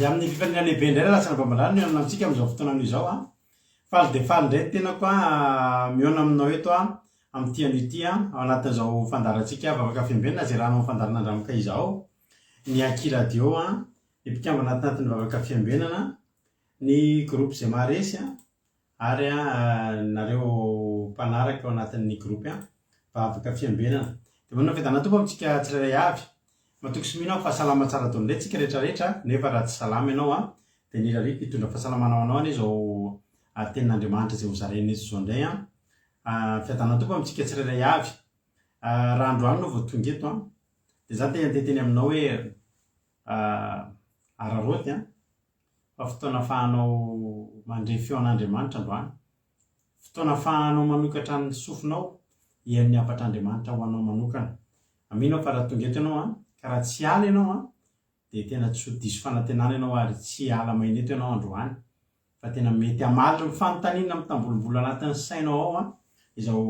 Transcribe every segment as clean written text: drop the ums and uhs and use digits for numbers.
dia amin'ny fifaliana lehibe indray lasana bambalany miona amintsika amin'izao fotoana izao a faly de faly indray tena koa miona aminao eto a amin'ity an'ity a ao anatin'izao fandarantsika vavaka fiambenana zay raha nao fandaran'andramoka izao ny Aki radio a ny mpikambana anatin'ny vavaka fiambenana ny groupe zay maharesy a ary a nareo mpanaraka ao anatin'ny groupe a vavaka fiambenana dia manao fedana tompo amintsika tsirairay avy matoky sy mihina fahasalama tsara taony indray tsika rehetrarehetra nefa raha tsy salama ianao a dia ny rariko hitondra fahasalamanao anao any izao tenin'Andriamanitra izay ho zarainy eto izao indray a fiadana tompo amintsika tsirairay avy raha androany no vao tonga eto a dia za te hanteteny aminao hoe araroty a fa fotoana ahafahanao mandre feo an'Andriamanitra androany fotoana ahafahanao manokatra ny sofinao ian'ny afatr'Andriamanitra ho anao manokana aminao fa raha tonga eto ianao a ka raha tsy ala ianao a dia tena tsy ho diso fanantenana ianao ary tsy ala maineto ianao androany fa tena mety hamaly ny fanontaniana amin'ny tambolombolo anatin'ny sainao ao a izao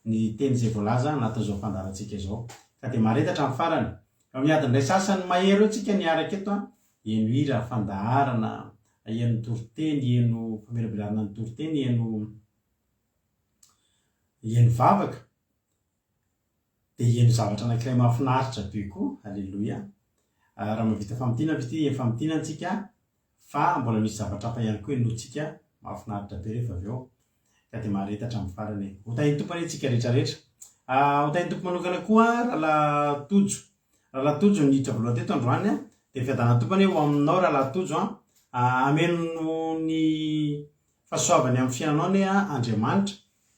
ny teny izay voalaza anatin'izao fandarantsika izao ka dia maharetatra amin'ny farany fa miady indray sasany mahery eo tsika niaraka eto a eno hira fandaharana eno toriteny eno famelabelarana ny toriteny eno vavaka dia eno zavatra anankiray mahafinaritra be koa alleloia raha mavita famitiana vity famitiana antsika fa mbola misy zavatra hafa ihany koa enotsika mahafinaritra be rehefa avy eo ka dia maharetatra amin'ny farany hotahiny tompo anie tsika rehetrarehetra hotahiny tompo manokana koa raha latojo ny hitra voaloha teto androany a dia fiadana tompo anie ho aminao raha latojo a ameno ny fahasoavany amin'ny fiainanao ane a Andriamanitra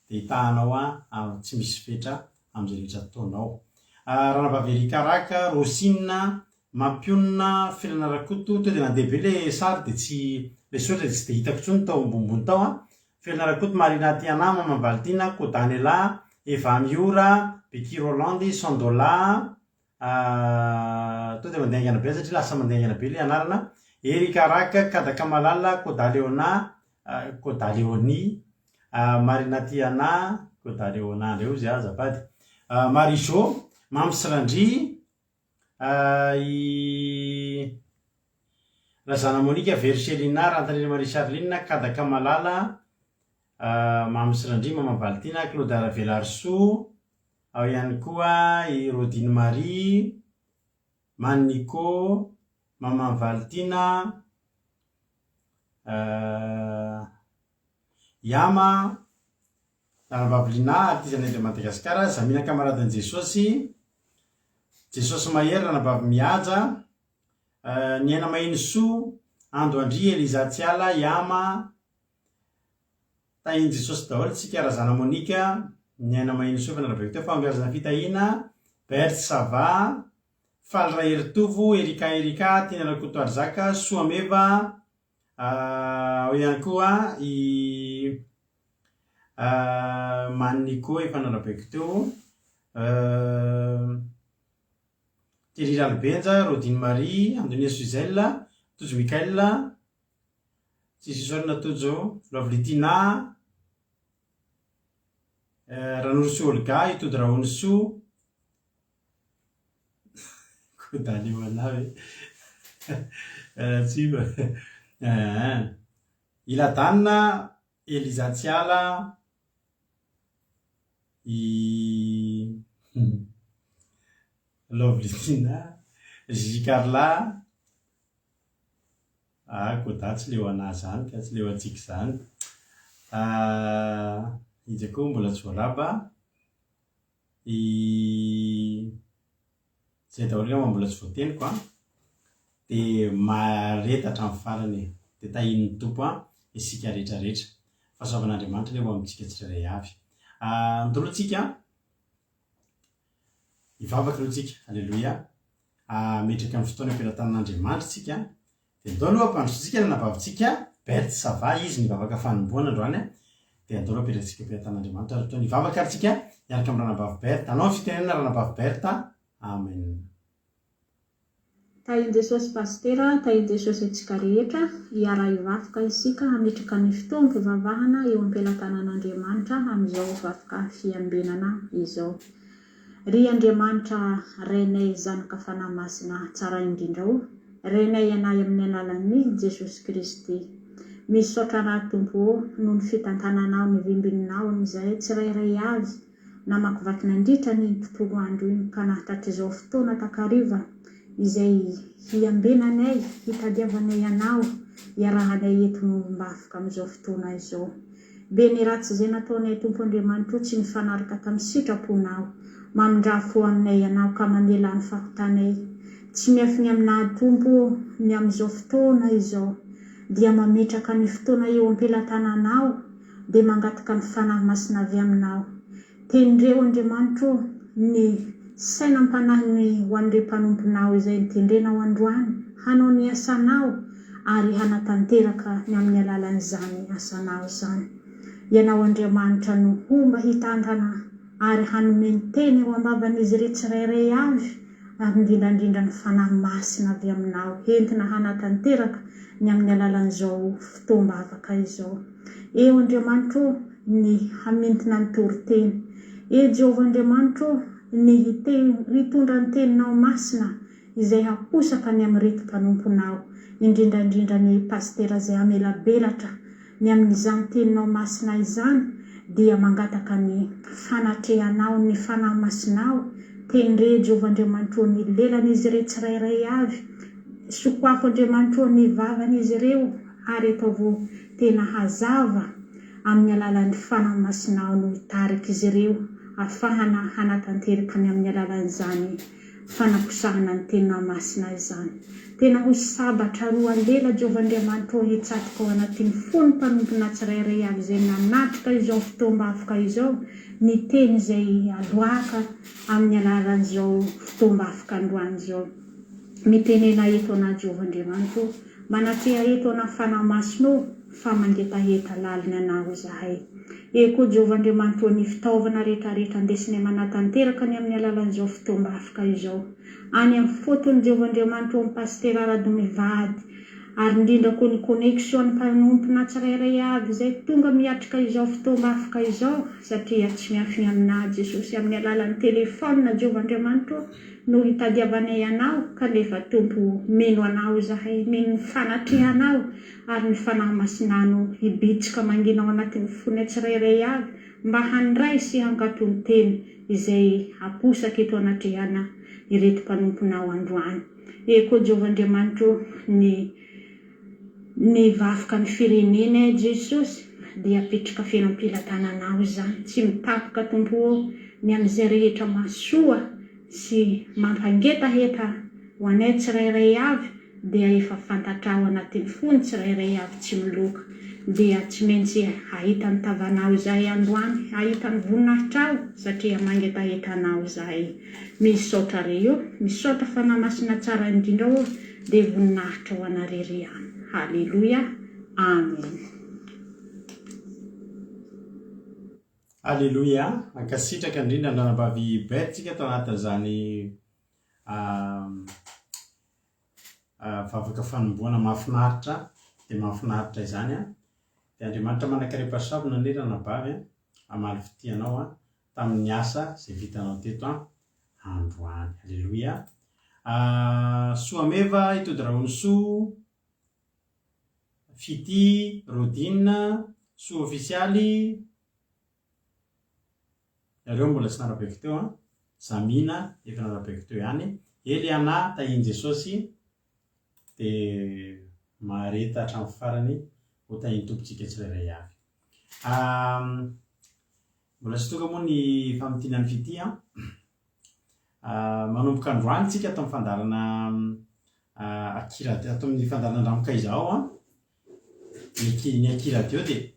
dia hitahanao a tsy misy fetra amin'izay rehetra totaonao raha nabaverikaraka rosinina mampionina filana rakoto to dia nandeha be le sary dia tsy le sotra tsy dia hitako tsony tao ambonimbony tao a filana rakoto Marina Tiana Mamambalitina Kodanela Eva Miora Becky Roland Sandola to dia mandeha aingana be satria lasa mandeha aingana be le anarana Erika Raka Kadaka Malala Kodaleona Kodaleoni Marina Tiana Kodaleona ireo zay azafady Marijo Mamsirandry Razana Monika Verselina Rantanely Marie Charline Kadaka Malala Mamsirandry Mamambalitina Claude Velarso ao ihany koa i Rodine Marie Maniko Mamambalitina Yama Ranababilina artizanay de Madagasikara Zamina Kamaradany Jesosy Jesosy Mahery Ranabavy Mihaja Niaina Mainso Ando Andry Eliza Tsiala Yama tahiny Jesosy daholo tsika Razana Monika Niaina Mainso fanarabeko teo fambiazana fitahina Berthe Sava Falra Eritovo Erika Tina Rakoto Arzaka Soameva ao ihany koa i Maniko efa nanarabeko teo Thierry Albenja Rodine Marie Andonia Suzelle Tojo Mikaela Tsisorina Tojo Lovlitina Ranoroso Olga Itody Raoniso Kodale Malawe Tsiba Iladanna Eliza Tsiala i Lovlitina Zikarla koda tsy leo ana zany ka tsy leo antsika zany izy koa mbola tsy voaraba zay daholo ngamba mbola tsy voateniko a dia maretatra amin'ny farany dia tahin'ny tompo isika rehetrarehetra fahasoavan'Andriamanitra leo amintsika tsirairay avy ndolotsika hivavaka aloha tsika alleloia metraka amin'ny fotoana ampelantanan'Andriamanitra tsika dia andao aloha mpandrotsika ny nabavitsika Berthe Sava izy nivavaka fanomboana androany dia andao aloha apetratsika ampelantan'Andriamanitra ary toa nivavaka ary tsika miaraka amin'ny ranabavy Berthe anao fitenena ranabavy Berthe amen. Tahin'i Jesosy pastera, tahin'i Jesosy antsika rehetra, hiara hivavaka isika hametraka ny fotoana fivavahana eo am-pelantanan'Andriamanitra amin'izao vavaka fiambenana izao. Ry Andriamanitra rainay zanaka fanahy masina tsara indrindrao, renay anay amin'ny alalan'ny Jesosy Kristy. Misaotra raha tompo noho ny fitantananao ny vimbininao amin'izay tsirairay avy namakivaky nandritra ny tontolo andro iny ka nahatratr'izao fotoana takariva izay hiambenanay hitadiavanay anao iarahanay eto mba afaka amin'izao fotoana izao. Be ny ratsy izay nataonay Tompo Andriamanitra tsy mifanaraka tamin'ny sitraponao mamindrafo aminay anao ka manela ny fakotanay tsy miafiny aminah Tompo ny amin'izao fotoana izao dia mametraka ny fotoana eo am-pelatananao dia mangataka ny fanahy masina avy aminao. Tendreo Andriamanitra ny sainam-panahiny ho an'ireo mpanomponao izay nitendrenao androany hanao ny asanao ary hanatanteraka ny amin'ny alalan'izany asanao izany. Ianao Andriamanitra no homba hitantana ary hanome ny teny eo ambavan'izy ireo tsirairay avy ary indrindrandrindra ny fanahy masina avy aminao entina hanatanteraka ny amin'ny alalan'izao fotoam-bavaka izao. Eo Andriamanitra ny hamintina ny toriteny. Jehovah Andriamanitra ny hitondra ny teninao masina izay haposaka ny amin'ny reto mpanomponao, indrindrandrindra ny pastera izay hamelabelatra ny amin'izany teninao masina izany dia mangataka ny fanatrehanao ny fanahy masinao. Tendre Jehovah Andriamanitra ny lelan'izy ireo tsirairay avy, sokoafo Andriamanitra ny vavan'izy ireo ary ataovo tena hazava amin'ny alalan'ny fanahy masinao no hitarika izy ireo ahafahana hanatanteraka ny amin'ny alalan'izany fanaposahana ny tena masina izany. Tena ho sabatra roa lela Jehovah Andriamanitra hitsatika ao anatin'ny fony mpanompona tsirairay avy izay nanatrika izao fotoam-bavaka izao ny teny izay aloaka amin'ny alalan'izao fotoam-bavaka androany izao. Mitenena eto ana Jehovah Andriamanitra manatreha eto ana fanahy masinao fa mangetaheta lalina anao izahay. Eko Jehovah Andriamanitra ny fitaovana rehetrarehetra andesinay manatanteraka ny amin'ny alalan'izao fotoam-bavaka izao. Any amin'ny fotony Jehovah Andriamanitra ny pastera ara-domivady ary indrindra koa ny connexion mpanompona tsirairay avy izay tonga miatrika izao fotoam-bavaka izao satria tsy miafiny aminah Jesosy amin'ny alalan'ny telefona Jehovah Andriamanitra no hitadiavanay anao kanefa Tompo meno anao izahay, meno ny fanatrehanao ary ny fanahy masinano hibitsika manginao anatin'ny fonay tsirairay avy mba handray sy hankatony teny izay haposaka eto anatrehana ireto mpanomponao androany. Eko Jehovah Andriamanitra ny vafoka ny firenena Jesosy dia apetraka feno am-pelatananao izany, tsy mitapoka Tompo ny amin'izay rehetra masoa sy mampangetaheta ho anay tsirairay avy dia efa fantatrao anatin'ny fony tsirairay avy tsy miloka dia tsy maintsy ahita ny tavanao izahay androany, ahita ny voninahitrao satria mangetaheta anao izahay. Misaotra reo, misaotra fanahy masina tsara indrindra dia voninahitra ho anarery ihany. Halleluja, amen. Halleluja, ankasitraka indrindra andranam-bavy betsika tao anatin'izany vavaka fanomboana mahafinaritra dia mahafinaritra izany dia Andriamanitra manankarepa-savona ny ranabavy amaly fitianao tamin'ny asa izay vitanao teto androany. Halleluja. Soa meva itody rahony soa fity rodine soa ofisialy ireo mbola tsy narabeky teo Zamina efa narabeky teo ihany. Eliana tahiny Jesosy dia mareta hatramin'ny farany ho tahiny tompontsika tsirairay avy. Mbola tsy tonga moa ny famitianany fity manomboka androany tsika atao mifandarana akiradio, atao amin'ny fandarana andramoka izao ny akiradio dia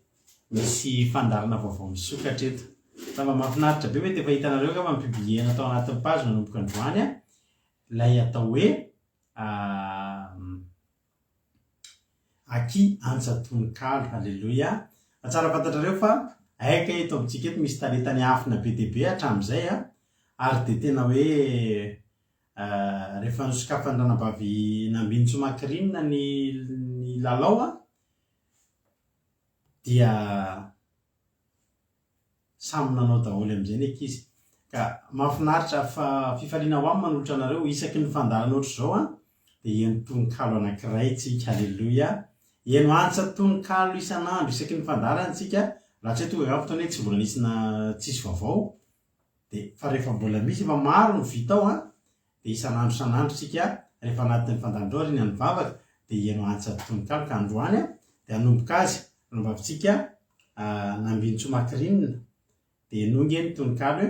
misy fandarana vaovao misokatra eto. Tava mahafinaritra be mety efa hitanareo ka mampibliena atao anatin'ny page manomboka androany ilay atao hoe aky antsatonikalo. Halleluja. Tsara fantatrareo fa aika eto amintsika eto misy taletany afina be dia be hatramin'izay ary dia tena hoe rehefa nosokafany ranabavy nambiny tsomakirinina ny lalao dia samy nanao daholo amin'izay ny ankizy ka mahafinaritra fa fifaliana ho amin'ny manolotra anareo isaky ny fandarana ohatr'izao dia eny tononkalo anankiray tsika. Halleloia. Eno antsa tononkalo isan'andro isaky ny fandarantsika raha tsy tonga avy fotoana hoe tsy mbola nisina tsisy vaovao. Dia fa rehefa mbola misy efa maro ny vitao dia isan'andro tsika rehefa anatin'ny fandanindro iny anivavaka dia eno antsa tononkalo ka androany dia hanomboka azy anombavintsika nambin-tsomakirinina dia enongeny tononkalo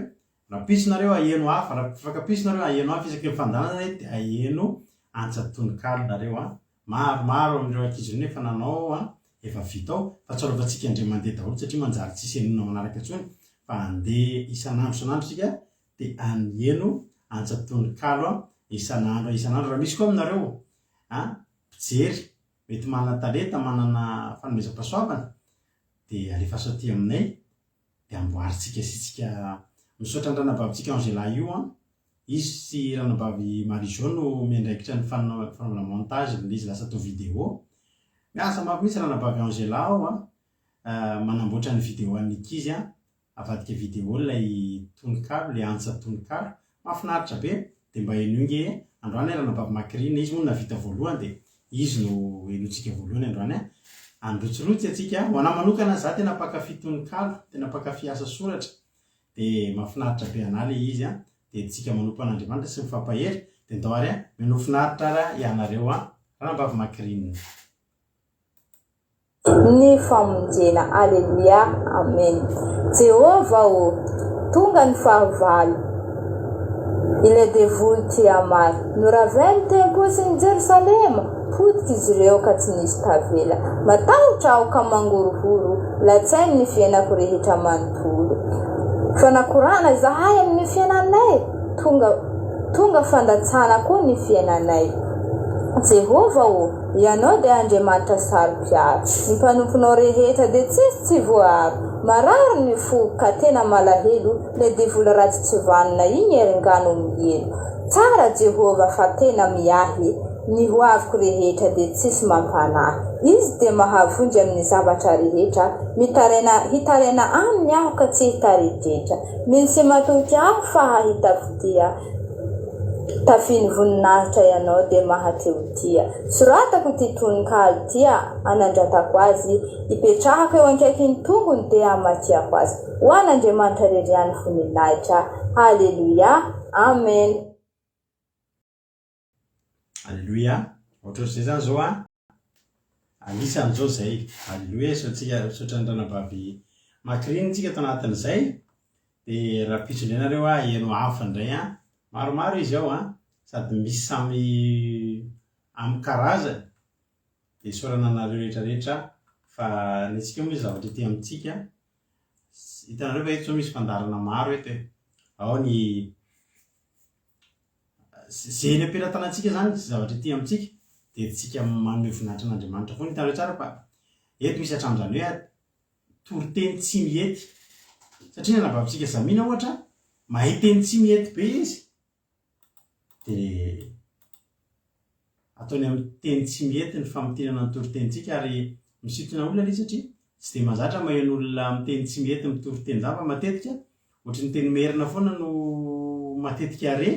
raha pisonareo aheno hafa raha afaka pisonareo aheno hafa isaky ny fandanana dia aheno antsa tononkalo nareo maromaro amin'ireo ankizy efa nanao efa vitao fa tsy alovantsika indray mandeha daholo satria manjary tsisy enona manaraka intsony fa andeha isan'andro sika dia anieno antsa tononkalo isan'andro raha misy koa aminareo mpijery mety manana talenta manana fanomezam-pahasoavana dia alefa aty aminay dia amboaritsika sitsika misaotra ny ranabavitsika Angela io izy sy ranabavy Marie-Jo no miandraikitra ny fanaovana montage izy lasa atao vidéo miasa mafy mihitsy ranabavy Angela ao manamboatra ny vidéo an'ankizy avadika vidéo ilay tononkalo ilay antsa tononkalo mahafinaritra be dia mba enonge androany ranabavy Makirina izy moa navita voalohany dia izy no enontsika voalohany androany androtsirotsy atsika ho anahy manokana za tena mpakafy tononkalo tena mpakafy asa soratra dia mahafinaritra be anahy ilay izy dia tsika manompo an'Andriamanitra sy mifampahery dia ndao ary mino finaritra ary ianareo ranabavy Makirina. Ny famonjena. Aleluia. Amen. Jehova tonga ny fahavalo. Il est dévolu Tiamar. Noravany temposiny Jerusalema. Potika izy ireo ka tsy nisy tavela. Matahotra aho ka mangorohoro. Latsainy ny fiainako rehetra manontolo. Fanakorana zahay amin'ny fiainanay. Tonga fandatsana koa ny fiainanay. Jehova ianao dia Andriamanitra saropiaro. Ny mpanomponao rehetra dia tsy voaro. Marary ny fo ka tena malahelo. Le devoly ratsy tsy vanina iny eringano mihelo. Tsara Jehova fa tena miahy. Ny hoaviko rehetra dia tsisy mampanahy. Izy dia mahavonjy amin'ny zavatra rehetra. Hitaraina aminy aho ka tsy hitaridretra. Misy matoky aho fa hahita fitia. Tafiny voninahitra ianao dia mahateo tia. Soratako ty tononkalo tia. Anandratako azy. Ipetrahako eo ankaikin'ny tongony dia amatiako azy. Ho an'Andriamanitra reriany voninahitra. Halleluia. Amen. Alléluia. Ohatr'izay zany zao anisan'izao zay. Alléluia. Saotra ny ranabavy Makirina tsika tao anatin'izay dia raha pitronenareo eno hafa indray maromaro izy ao sady misy samy amin'ny karazany dia saorana anareo rehetrarehetra fa ny tsika moa zavatra ety amintsika hitanareo fa eto misy fandarana maro eto ao ny zay ny ampelantanantsika zany zavatra ety amintsika dia tsika manome voninahitra an'Andriamanitra foana hitanareo tsara fa eto misy hatramin'izany hoe toriteny tsy mihety satria ny anabavitsika Zamina ohatra mahay teny tsy mihety be izy dia ataony amin'ny teny tsy mihety ny famotinana ny toritentsika ary misintona olona ilay satria tsy dia mahazatra maheno olona amin'ny teny tsy mihety mitoriteny zany fa matetika ohatry ny teny merina foana no matetika are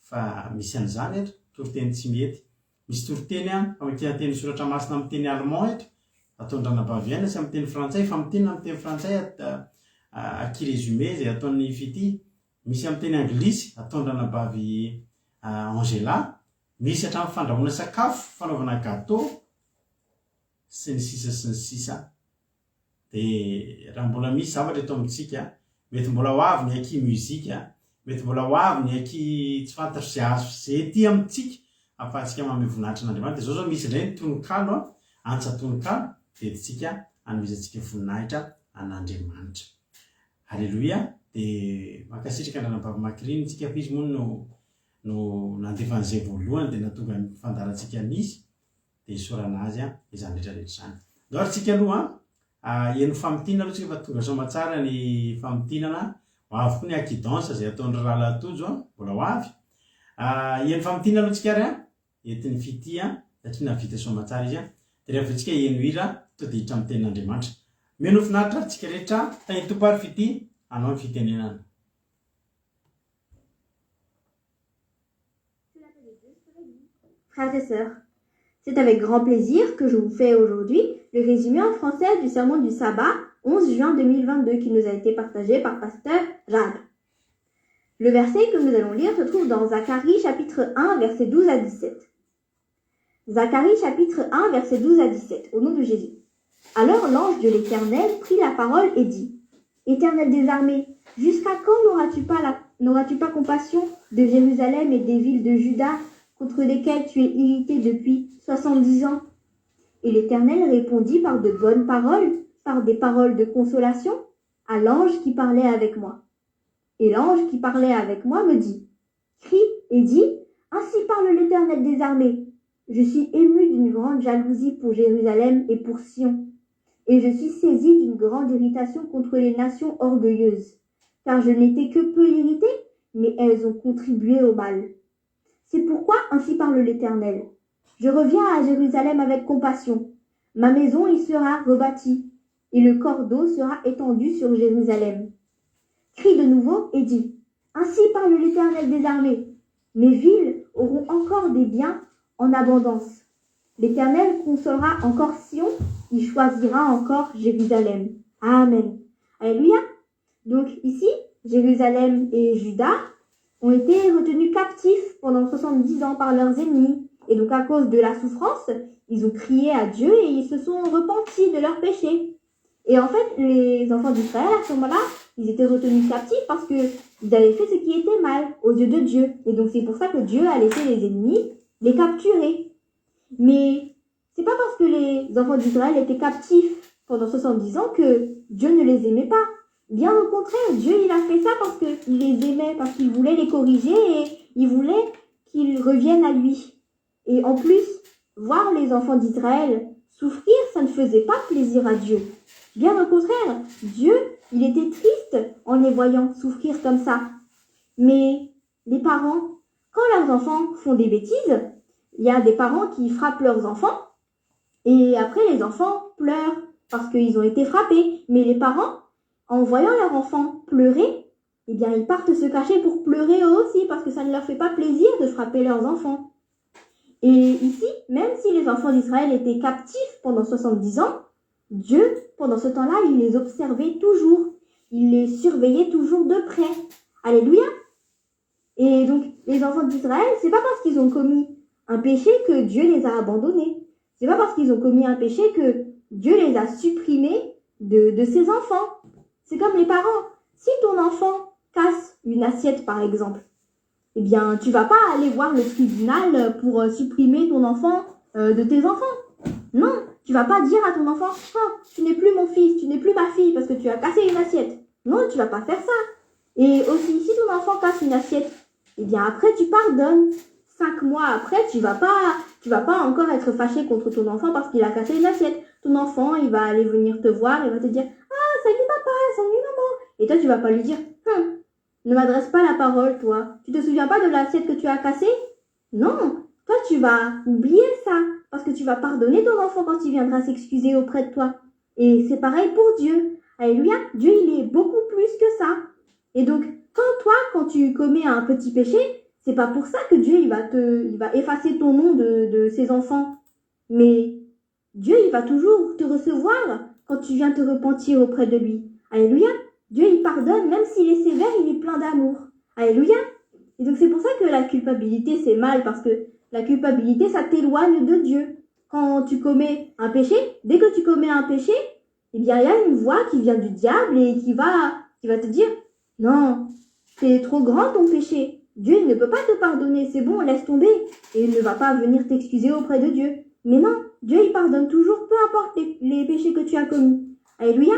fa misy an'izany eto toriteny tsy mihety misy toriteny famakina teny soratra masina amin'ny teny allemand eto ataony ranabavy ihany sy amin'ny teny frantsay famotinana amin'ny teny frantsay aki résumé zay ataony fity misy amin'ny teny anglisy ataony ranabavy Angela misy hatramin'ny fandrahoana sakafo fanaovana gâteau sy ny sisa dia raha mbola misy zavatra eto amintsika mety mbola ho avy ny aki muzika mety mbola ho avy ny aki tsy fantatro zay azo zay ety amintsika ahafahantsika manome voninahitra an'Andriamanitra. Dia zao misy indray ny tononkalo antsa tononkalo dia tsika hanomezantsika voninahitra an'Andriamanitra. Halleluia. Dia mankasitraka ny ranabavy Makirina tsika fa izy moa no nandefan'izay voalohany dia natonga ny fandarantsika nisy dia isaorana azy izany rehetrarehetra izany. Ndao ary tsika aloha eno famotinana aloha tsika fa tonga soamantsara ny famotinana ho avy koa ny akidansa zay ataony Rahalatojo mbola ho avy. Eno famotinana aloha tsika ary entin'ny fity satria navita soamantsara izy dia rehefa tsika eno hira todiditra amin'ny tenin'Andriamanitra. Meno finaritra tsika rehetra tany tompo ary fity anao ny fitenenana. frères et sœurs. C'est avec grand plaisir que je vous fais aujourd'hui le résumé en français du sermon du sabbat 11 juin 2022 qui nous a été partagé par pasteur Jade. Le verset que nous allons lire se trouve dans Zacharie chapitre 1 versets 12 à 17. Zacharie chapitre 1 versets 12 à 17, au nom de Jésus. Alors l'ange de l'Éternel prit la parole et dit : Éternel des armées, jusqu'à quand n'auras-tu pas compassion de Jérusalem et des villes de Juda contre lesquelles tu es irrité depuis 70 ans ? Et l'Éternel répondit par de bonnes paroles, par des paroles de consolation, à l'ange qui parlait avec moi. Et l'ange qui parlait avec moi me dit : Crie et dis : Ainsi parle l'Éternel des armées. Je suis ému d'une grande jalousie pour Jérusalem et pour Sion. Et je suis saisi d'une grande irritation contre les nations orgueilleuses. Car je n'étais que peu irrité, mais elles ont contribué au mal. C'est pourquoi ainsi parle l'Éternel. Je reviens à Jérusalem avec compassion. Ma maison y sera rebâtie, et le cordeau sera étendu sur Jérusalem. Crie de nouveau et dis : Ainsi parle l'Éternel des armées. Mes villes auront encore des biens en abondance. L'Éternel consolera encore Sion, il choisira encore Jérusalem. Amen. Alléluia. Donc ici, Jérusalem et Juda ont été retenus captifs pendant 70 ans par leurs ennemis. Et donc à cause de la souffrance, ils ont crié à Dieu et ils se sont repentis de leurs péchés. Et en fait, les enfants d'Israël, à ce moment-là, ils étaient retenus captifs parce qu'ils avaient fait ce qui était mal aux yeux de Dieu. Et donc c'est pour ça que Dieu a laissé les ennemis les capturer. Mais c'est pas parce que les enfants d'Israël étaient captifs pendant 70 ans que Dieu ne les aimait pas. Bien au contraire, Dieu il a fait ça parce qu'il les aimait, parce qu'il voulait les corriger et il voulait qu'ils reviennent à lui. Et en plus, voir les enfants d'Israël souffrir, ça ne faisait pas plaisir à Dieu. Bien au contraire, Dieu, il était triste en les voyant souffrir comme ça. Mais les parents, quand leurs enfants font des bêtises, il y a des parents qui frappent leurs enfants et après les enfants pleurent parce qu'ils ont été frappés. Mais les parents, en voyant leur enfant pleurer, eh bien ils partent se cacher pour pleurer eux aussi parce que ça ne leur fait pas plaisir de frapper leurs enfants. Et ici, même si les enfants d'Israël étaient captifs pendant 70 ans, Dieu, pendant ce temps-là, il les observait toujours. Il les surveillait toujours de près. Alléluia. Et donc, les enfants d'Israël, c'est pas parce qu'ils ont commis un péché que Dieu les a abandonnés. C'est pas parce qu'ils ont commis un péché que Dieu les a supprimés de ses enfants. C'est comme les parents. Si ton enfant casse une assiette, par exemple, eh bien, tu vas pas aller voir le tribunal pour supprimer ton enfant de tes enfants. Non, tu vas pas dire à ton enfant « Ah, tu n'es plus mon fils, tu n'es plus ma fille parce que tu as cassé une assiette. » Non, tu vas pas faire ça. Et aussi, si ton enfant casse une assiette, eh bien après tu pardonnes. 5 mois après, tu vas pas encore être fâché contre ton enfant parce qu'il a cassé une assiette. Ton enfant, il va aller venir te voir, il va te dire « Ah, salut papa, salut maman. » Et toi, tu vas pas lui dire « Ne m'adresse pas la parole, toi. Tu te souviens pas de l'assiette que tu as cassée ? » Non, toi, tu vas oublier ça parce que tu vas pardonner ton enfant quand il viendra s'excuser auprès de toi. Et c'est pareil pour Dieu. Alléluia, Dieu, il est beaucoup plus que ça. Et donc, quand tu commets un petit péché, c'est pas pour ça que Dieu, il va effacer ton nom de ses enfants. Mais Dieu, il va toujours te recevoir quand tu viens te repentir auprès de lui. Alléluia. Dieu, il pardonne, même s'il est sévère, il est plein d'amour. Alléluia. Et donc, c'est pour ça que la culpabilité, c'est mal, parce que la culpabilité, ça t'éloigne de Dieu. Quand tu commets un péché, dès que tu commets un péché, eh bien, il y a une voix qui vient du diable et qui va te dire, non, c'est trop grand ton péché. Dieu ne peut pas te pardonner, c'est bon, laisse tomber. Et il ne va pas venir t'excuser auprès de Dieu. Mais non, Dieu, il pardonne toujours, peu importe les péchés que tu as commis. Alléluia.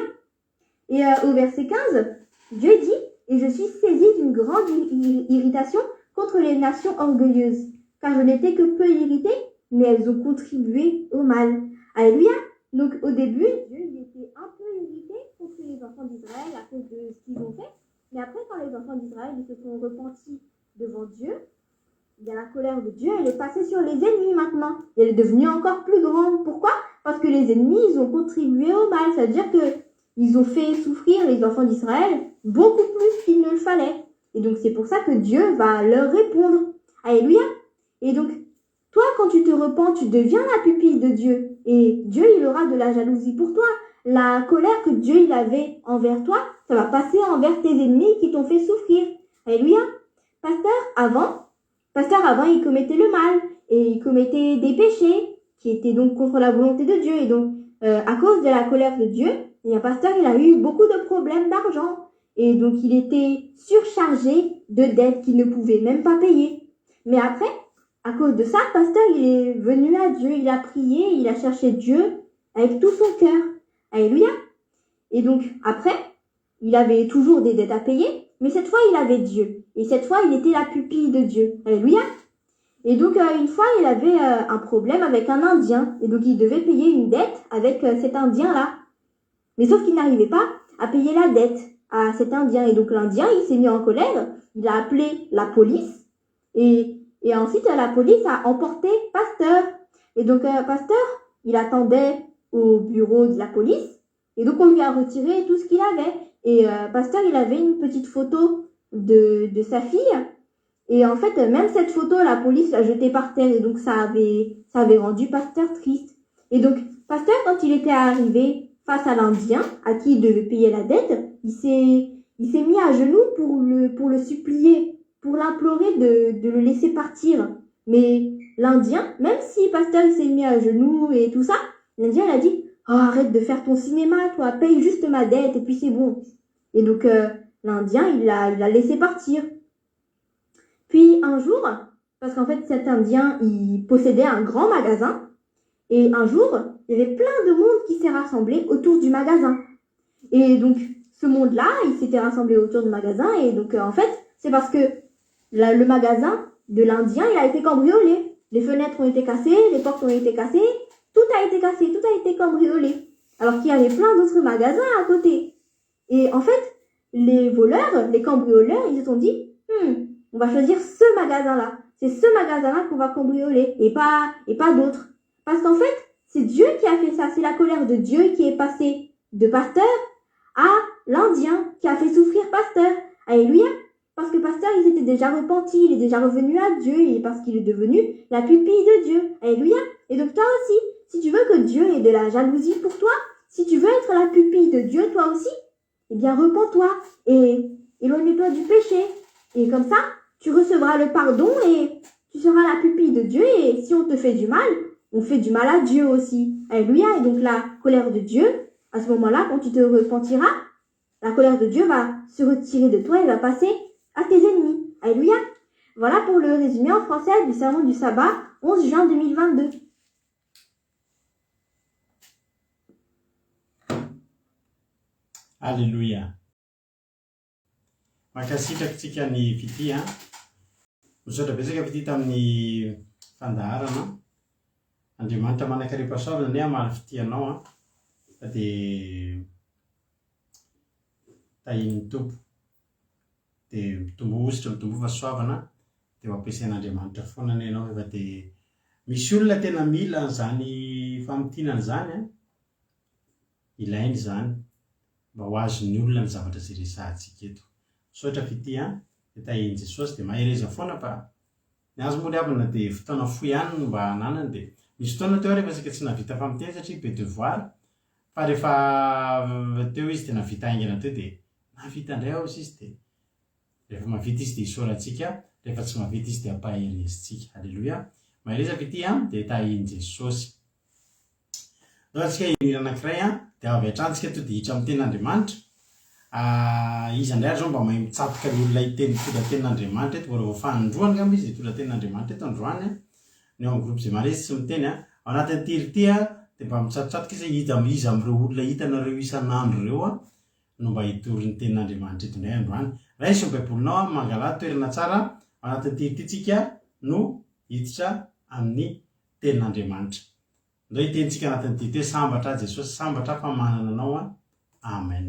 Et au verset 15, Dieu dit, et je suis saisi d'une grande irritation contre les nations orgueilleuses, car je n'étais que peu irrité, mais elles ont contribué au mal. Alléluia. Donc au début, Dieu il était un peu irrité contre les enfants d'Israël à cause de ce qu'ils ont fait. Mais après, quand les enfants d'Israël ils se sont repentis devant Dieu, il y a la colère de Dieu, elle est passée sur les ennemis maintenant. Et elle est devenue encore plus grande. Pourquoi ? Parce que les ennemis, ils ont contribué au mal. C'est-à-dire qu'ils ont fait souffrir les enfants d'Israël beaucoup plus qu'il ne le fallait. Et donc c'est pour ça que Dieu va leur répondre. Alléluia. Et donc, Toi, quand tu te repens, tu deviens la pupille de Dieu. Et Dieu, il aura de la jalousie pour toi. La colère que Dieu il avait envers toi, ça va passer envers tes ennemis qui t'ont fait souffrir. Alléluia. Pasteur avant, il commettait le mal et il commettait des péchés qui étaient donc contre la volonté de Dieu. Et donc, à cause de la colère de Dieu, et un pasteur, il a eu beaucoup de problèmes d'argent. Et donc, il était surchargé de dettes qu'il ne pouvait même pas payer. Mais après, à cause de ça, pasteur, il est venu à Dieu, il a prié, il a cherché Dieu avec tout son cœur. Alléluia. Et donc, après, il avait toujours des dettes à payer, mais cette fois, il avait Dieu. Et cette fois, il était la pupille de Dieu. Alléluia. Et donc, une fois, il avait un problème avec un Indien. Et donc, il devait payer une dette avec cet Indien-là. Mais sauf qu'il n'arrivait pas à payer la dette à cet Indien. Et donc, l'Indien, il s'est mis en colère. Il a appelé la police. Et ensuite, la police a emporté Pasteur. Et donc, Pasteur, il attendait au bureau de la police. Et donc, on lui a retiré tout ce qu'il avait. Et Pasteur, il avait une petite photo de sa fille. Et en fait, même cette photo, la police l'a jetée par terre. Et donc, ça avait rendu Pasteur triste. Et donc, Pasteur, quand il était arrivé face à l'Indien, à qui il devait payer la dette, il s'est mis à genoux pour le supplier, pour l'implorer de le laisser partir. Mais l'Indien, même si Pasteur il s'est mis à genoux et tout ça, l'Indien il a dit « Oh, arrête de faire ton cinéma, toi, paye juste ma dette et puis c'est bon. » Et donc l'Indien, il l'a laissé partir. Puis un jour, parce qu'en fait cet Indien, il possédait un grand magasin, et un jour, il y avait plein de monde qui s'est rassemblé autour du magasin. Et donc, ce monde-là, il s'était rassemblé autour du magasin, et donc en fait, c'est parce que le magasin de l'Indien, il a été cambriolé. Les fenêtres ont été cassées, les portes ont été cassées, tout a été cassé, tout a été cambriolé. Alors qu'il y avait plein d'autres magasins à côté. Et en fait, les voleurs, les cambrioleurs, ils se sont dit, on va choisir ce magasin-là. C'est ce magasin-là qu'on va cambrioler, et pas d'autres. Parce qu'en fait, c'est Dieu qui a fait ça. C'est la colère de Dieu qui est passée de Pasteur à l'Indien, qui a fait souffrir Pasteur. Alléluia. Parce que Pasteur, il s'était déjà repenti, il est déjà revenu à Dieu, et parce qu'il est devenu la pupille de Dieu. Alléluia. Et donc toi aussi, si tu veux que Dieu ait de la jalousie pour toi, si tu veux être la pupille de Dieu, toi aussi, eh bien repens-toi et éloigne-toi du péché. Et comme ça, tu recevras le pardon et tu seras la pupille de Dieu. Et si on te fait du mal, on fait du mal à Dieu aussi. Alléluia. Et donc la colère de Dieu, à ce moment-là, quand tu te repentiras, la colère de Dieu va se retirer de toi et va passer à tes ennemis. Alléluia. Voilà pour le résumé en français du sermon du sabbat, 11 juin 2022. Alléluia. Makasitratsika ny fity misaotra betsaka fity tamin'ny fandaharana. Andriamanitra manakarepasaorana ny amaly fitianao dia tahin'ny tompo dia mitombo ositra mitombo fahasoavana dia mampiasain'Andriamanitra foana ny ianao efa dia misy olona tena mila an'izany famotinana zany ilainy zany mba ho azon'ny olona ny zavatra izay resahantsika eto. Misaotra fity dia tahin'i Jesosy dia mahereza foana fa ny azo moa riavana dia fotoana fohy ihany no mba hananany dia misy fotoana teo rehefa isika tsy navita famotena satria be devoir fa rehefa teo izy dia navita aingana teo dia navita indray ao izy dia rehefa mavita izy dia isorantsika, rehefa tsy mavita izy dia ampaherezintsika. Alléluia. Mahereza fity dia tahin'i Jesosy. Rahatsika hira anankiray dia avy hatransika to dia hitra amin'ny tenin'Andriamanitra. Izy andray zao mba mahay mitsatoka ny olona hiteny tola tenin'Andriamanitra eto, vao fanondroany ngamba izy tola tenin'Andriamanitra eto androany ny ao amin'ny groupe zay maresy tsy miteny ao anatin'ny tiry dia mba mitsatotsatoka izy izy amin'ireo olona hitanareo isan'andro ireo no mba hitory ny tenin'Andriamanitra eto indray androany. Raha isy baibolinao mangala toerana tsara ao anatin'ny tiry ity tsika no hiditra amin'ny tenin'Andriamanitra. Ndray hitentsika anatin'ny tiry hoe sambatra Jesosy, sambatra fa manana anao. Amen.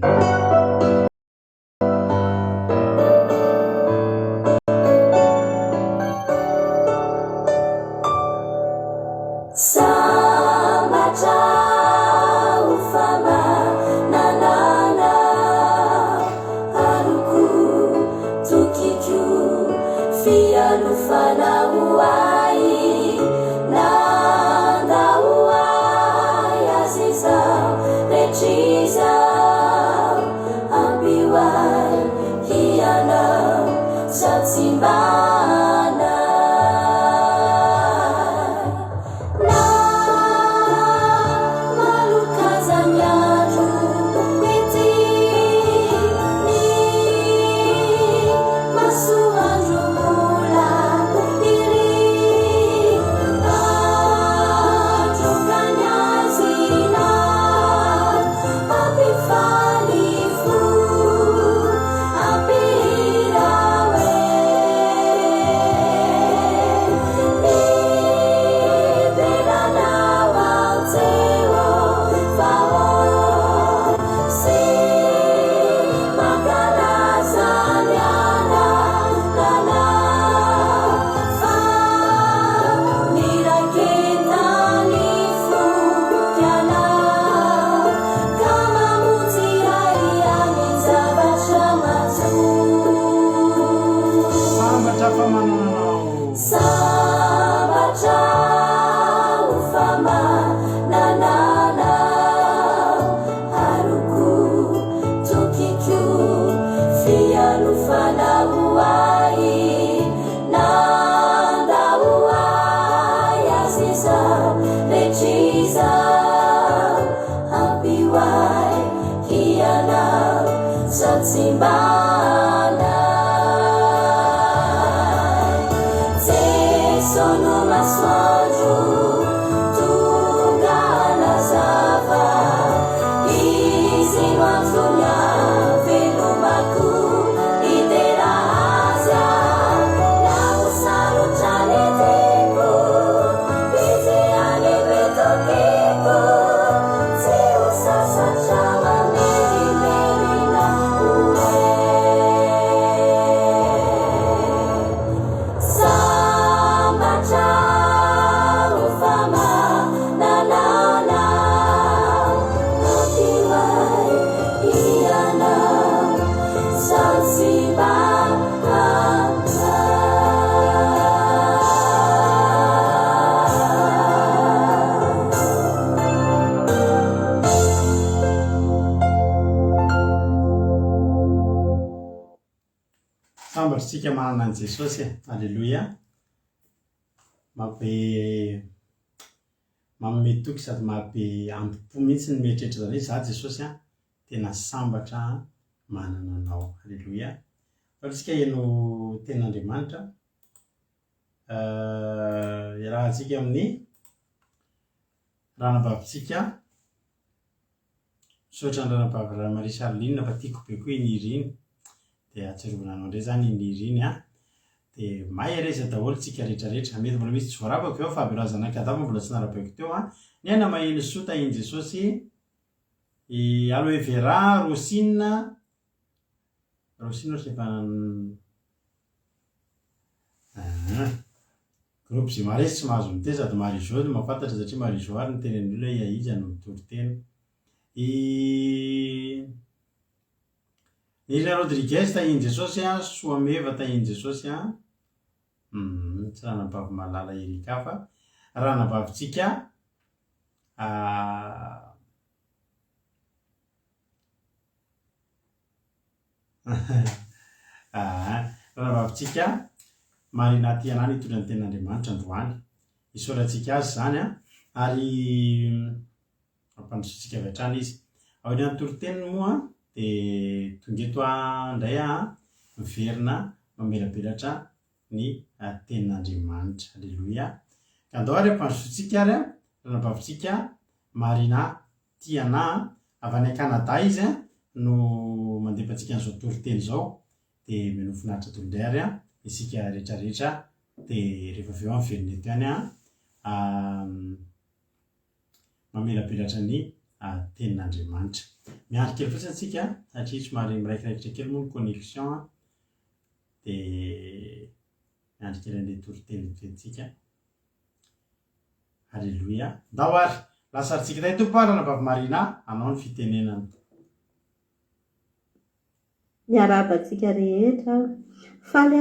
Sambatritsika manana an' Jesosy alleloia mabe manome toky sady mabe ampipo mihitsy ny mieritreritra zany hoe za Jesosy tena sambatra manana anao alleloia fatsika eno ten'Andriamanitra rahantsika amin'ny ranabavitsika misaotra ny ranabavy Raha Maria Charline fa tiako be koa iniriny dia atsirovana anao indray zany iniriny dia mahay reza daholo tsika rehetrarehetra mety mbola misy tsy voaravako eo fa aberazana kadava mbola tsy narabaiko teo ny aina maheno sota iny Jesosy aloe vera rosine ohatry efa groupe zay maresy tsy mahazo miteny sady Marie-Jo mahafantatra satria Marie-Jo ary ny tenen'olona iaiza no mitory tena Nira Rodriguez tahiny Jesosy Soameva tahiny Jesosy tsy ranabavy malala Erika fa ranabavitsika ranabavitsika Marina Tianany hitondra ny ten'Andriamanitra androany isaorantsika azy zany ary ampandrosotsika avy hatrany izy ao ny antoroteniny moa dia tonga eto indray miverina mamelabelatra ny tenin'Andriamanitra alleloia ka andao ary ampandrosotsika ary ranabavitsika Marina Tiana avy any Canada izy no mandefantsika an'izao toriteny zao dia menofinaritra tolindray ary isika rehetrarehetra dia rehefa avy eo miverina eto ihany mamelabelatra ny tenin'Andriamanitra miandry kely fotsiny antsika satria somary miraikiraikitra kely moa ny connexion dia miandry kely an'ilay toriteny fentsika alleloia ndao ary lasarintsika tay tompo ranabavy Marina anao ny fitenenana miarabantsika rehetra faly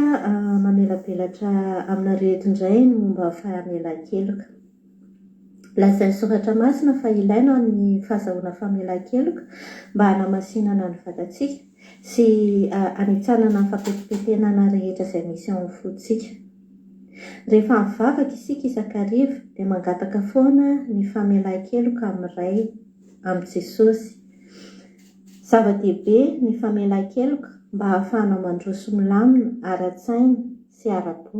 mamelabelatra aminareo indray ny momba fahamela-keloka lazainy soratra masina fa ilaina ny fahazahoana fahamela-keloka mba hanamasinana ny vatantsika sy anitsanana ny fampetipetenana rehetra izay misy ao amin'ny fotsika. Rehefa mivavaka isika isan-kariva dia mangataka foana ny famelan-keloka amin'iray amin'ny Jesosy. Zava-dehibe ny famelan-keloka mba hahafahanao mandroso milamina ara-tsaina sy ara-po.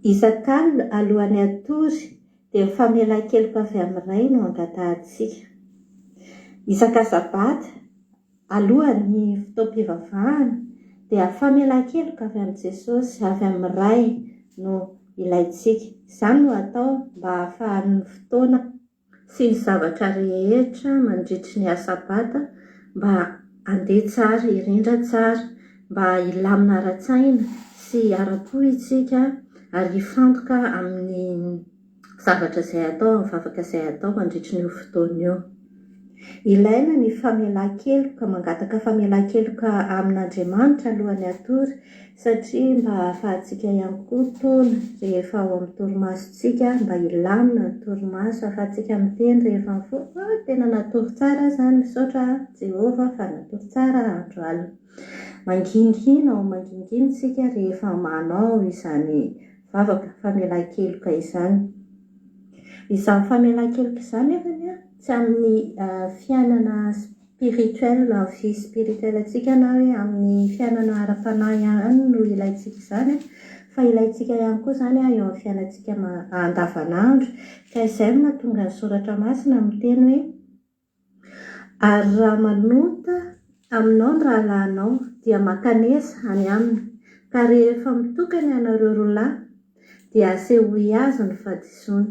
Isan-kalina alohan'ny hatory dia ny famelan-keloka avy amin'iray no angatahantsika. Isan-kasabata alohan'ny fotoam-pivavahana dia famelan-keloka avy amin'ny Jesosy avy amin'iray no ilaintsika. Izany no atao mba hahafahan'ny fotoana sy ny zavatra rehetra mandritry ny asabata mba handeha tsara, hirindra tsara, mba hilamina ara-tsaina sy ara-po isika ary hifantoka amin'ny zavatra izay atao, amin'ny vavaka izay atao mandritry ny fotoana io. Ilaina ny famelan-keloka, mangataka famelan-keloka amin'Andriamanitra alohan'ny hatory satria mba ahafahantsika ihany koa tona rehefa ao amin'ny torimasontsika mba hilamina ny torimaso, ahafahantsika miteny rehefa mifoha tena natory tsara izany misaotra Jehova fa natory tsara andro alina. Mangingina ao mangingina isika rehefa manao izany vavaka famelan-keloka izany. Izany famelan-keloka izany nefa tsy amin'ny fiainana spirituel, vie spirituelle antsika na hoe amin'ny fiainana ara-panahy ihany no ilaintsika izany, fa ilaintsika ihany koa izany eo amin'ny fiainantsika andavanandro. Ka izay no mahatonga ny soratra masina miteny hoe ary raha manota aminao ny rahalahinao dia makanesa any aminy, ka rehefa mitokany ianareo roalahy dia asehoy azy ny fahadisoany.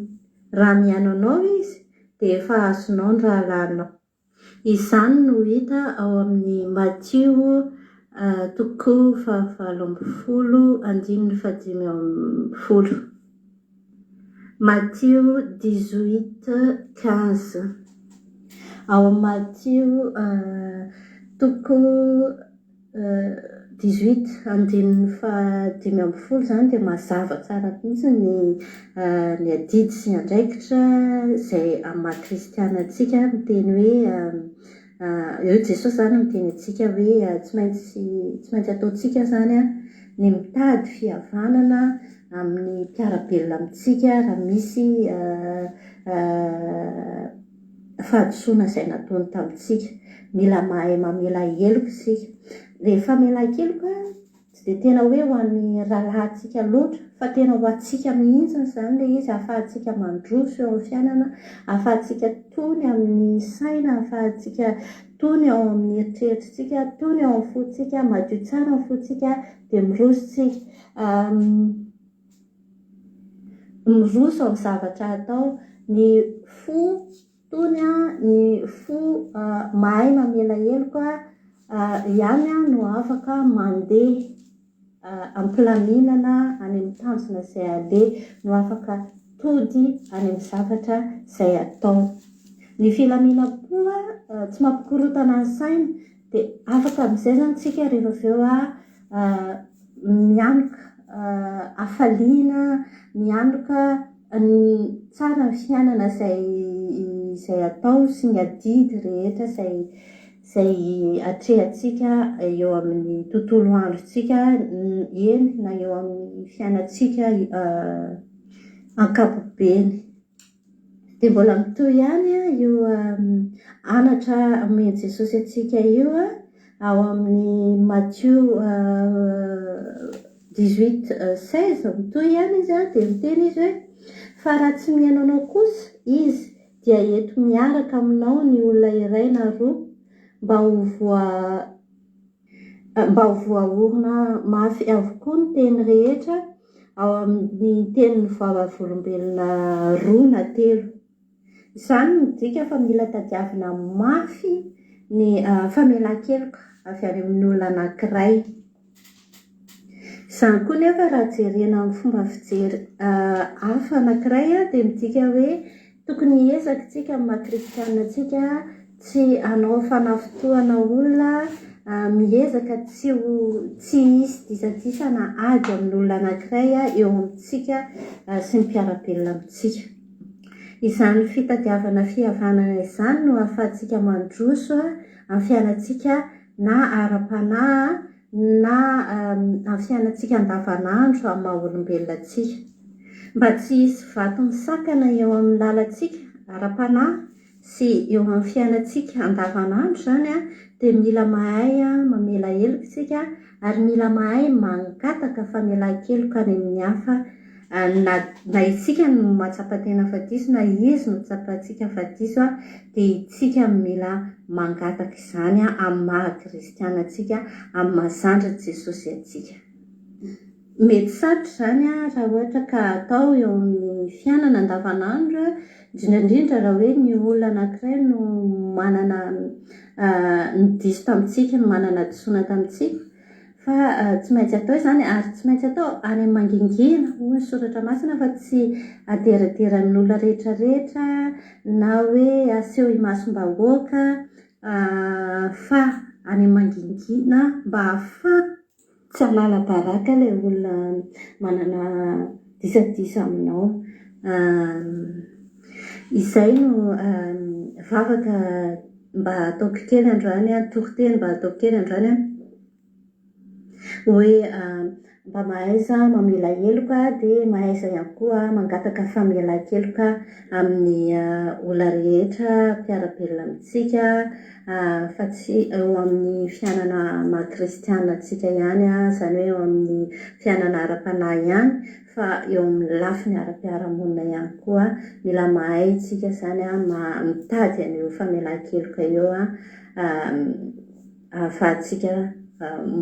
Raha mihaino anao izy dia efa azonao ny rahalahinao. Izany no hita ao amin'ny Matthieu 7:15. Matthieu 18:15. Ao amin'ny Matthieu 18:15 izany dia mazava tsara mihitsy ny adidy sy andraikitra izay amin'ny maha-kristianantsika miteny hoe eo Jesosy izany miteny antsika hoe tsy maintsy ataontsika izany ny mitady fihavanana amin'ny mpiara-belona amintsika raha misy fahadisoana izay nataony tamintsika. Mila mahay mamela heloka isika. Rehefa famelan-keloka tsy dia tena hoe ho an'ny rahalahintsika loatra fa tena ho antsika mihitsy izany ilay izy, ahafahantsika mandroso eo amin'ny fiainana, ahafahantsika tony amin'ny saina, ahafahantsika tony ao amin'ny eritreritrintsika, tony ao amin'ny fontsika, madio tsara ny fontsika dia mirosontsika miroso amin'ny zavatra atao. Ny fo tony ny fo mahay mamela heloka ihany no afaka mandeha ampilaminana any amin'ny tanjona izay aleha, no afaka tody any amin'ny zavatra izay atao. Ny filaminam-poa tsy mampikorotana ny saina dia afaka amin'izay izany tsika rehefa avy eo mianoka hafaliana, mianoka tsara ny fiainana izay atao sy ny adidy rehetra izay atrehantsika eo amin'ny tontolo androntsika, eny na eo amin'ny fiainantsika ankapobeny. Dia mbola mitohy ihany io anatra omeny Jesosy antsika io ao amin'ny Matthieu 18:16 mitohy ihany izy dia miteny izy hoe fa raha tsy mihaino anao kosa izy dia eto miaraka aminao ny olona iray na roa mba ho voaorona mafy avokoa ny teny rehetra ao amin'ny tenin'ny vavolombelona 2 na 3. Izany midika fa mila tadiavina mafy ny famelan-keloka avy any amin'ny olona anankiray. Izany koa nefa raha jerena amin'ny fomba fijery hafa anankiray dia midika hoe tokony hiezaka tsika amin'ny maha-kristianantsika tsy hanao fanafotoana olona, miezaka tsy hisy disadisana ady amin'olona anankiray eo amintsika sy ny mpiara-belona amintsika. Izany fitadiavana fihavanana izany no ahafahantsika mandroso amin'ny fiainantsika na ara-panahy na amin'ny fiainantsika andavanandro amin'ny maha-olombelona atsika. Mba tsy hisy vato misakana eo amin'ny lalantsika ara-panahy sy eo amin'ny fiainantsika andavanandro zany dia mila mahay mamela heloka isika ary mila mahay mangataka famelan-keloka any amin'ny hafa, na isika no mahatsapa-tena fadiso na izy no tsapantsika fadiso dia isika mila mangataka izany amin'ny maha-kristianantsika, amin'ny mahazandry Jesosy atsika. Mety sarotra izany raha ohatra ka atao eo amin'ny fiainana andavanandro, indrindrandrindra raha hoe ny olona anankiray no manana ny diso tamintsika, no manana disoina tamintsika, fa tsy maintsy atao izany ary tsy maintsy atao any amin'ny mangingina hoy ny soratra masina, fa tsy aderaderan'ny olona rehetrarehetra na hoe aseho imasom-bahoaka, fa any amin'ny mangingina mba ahafahana tsy halala baraka ilay olona manana disadiso aminao. Izay no vavaka mba ataoko kely androany, toriteny mba ataoko kely androany hoe mba mahaiza mamela heloka dia mahaiza ihany koa mangataka famelan-keloka amin'ny olona rehetra mpiara-belona amintsika, fa tsy eo amin'ny fiainana maha-kristianina antsika ihany, izany hoe eo amin'ny fiainana ara-panahy ihany, fa eo amin'ny lafiny ara-piarahamonina ihany koa. Mila mahay isika izany mitady an'io famelan-keloka eo ahafahantsika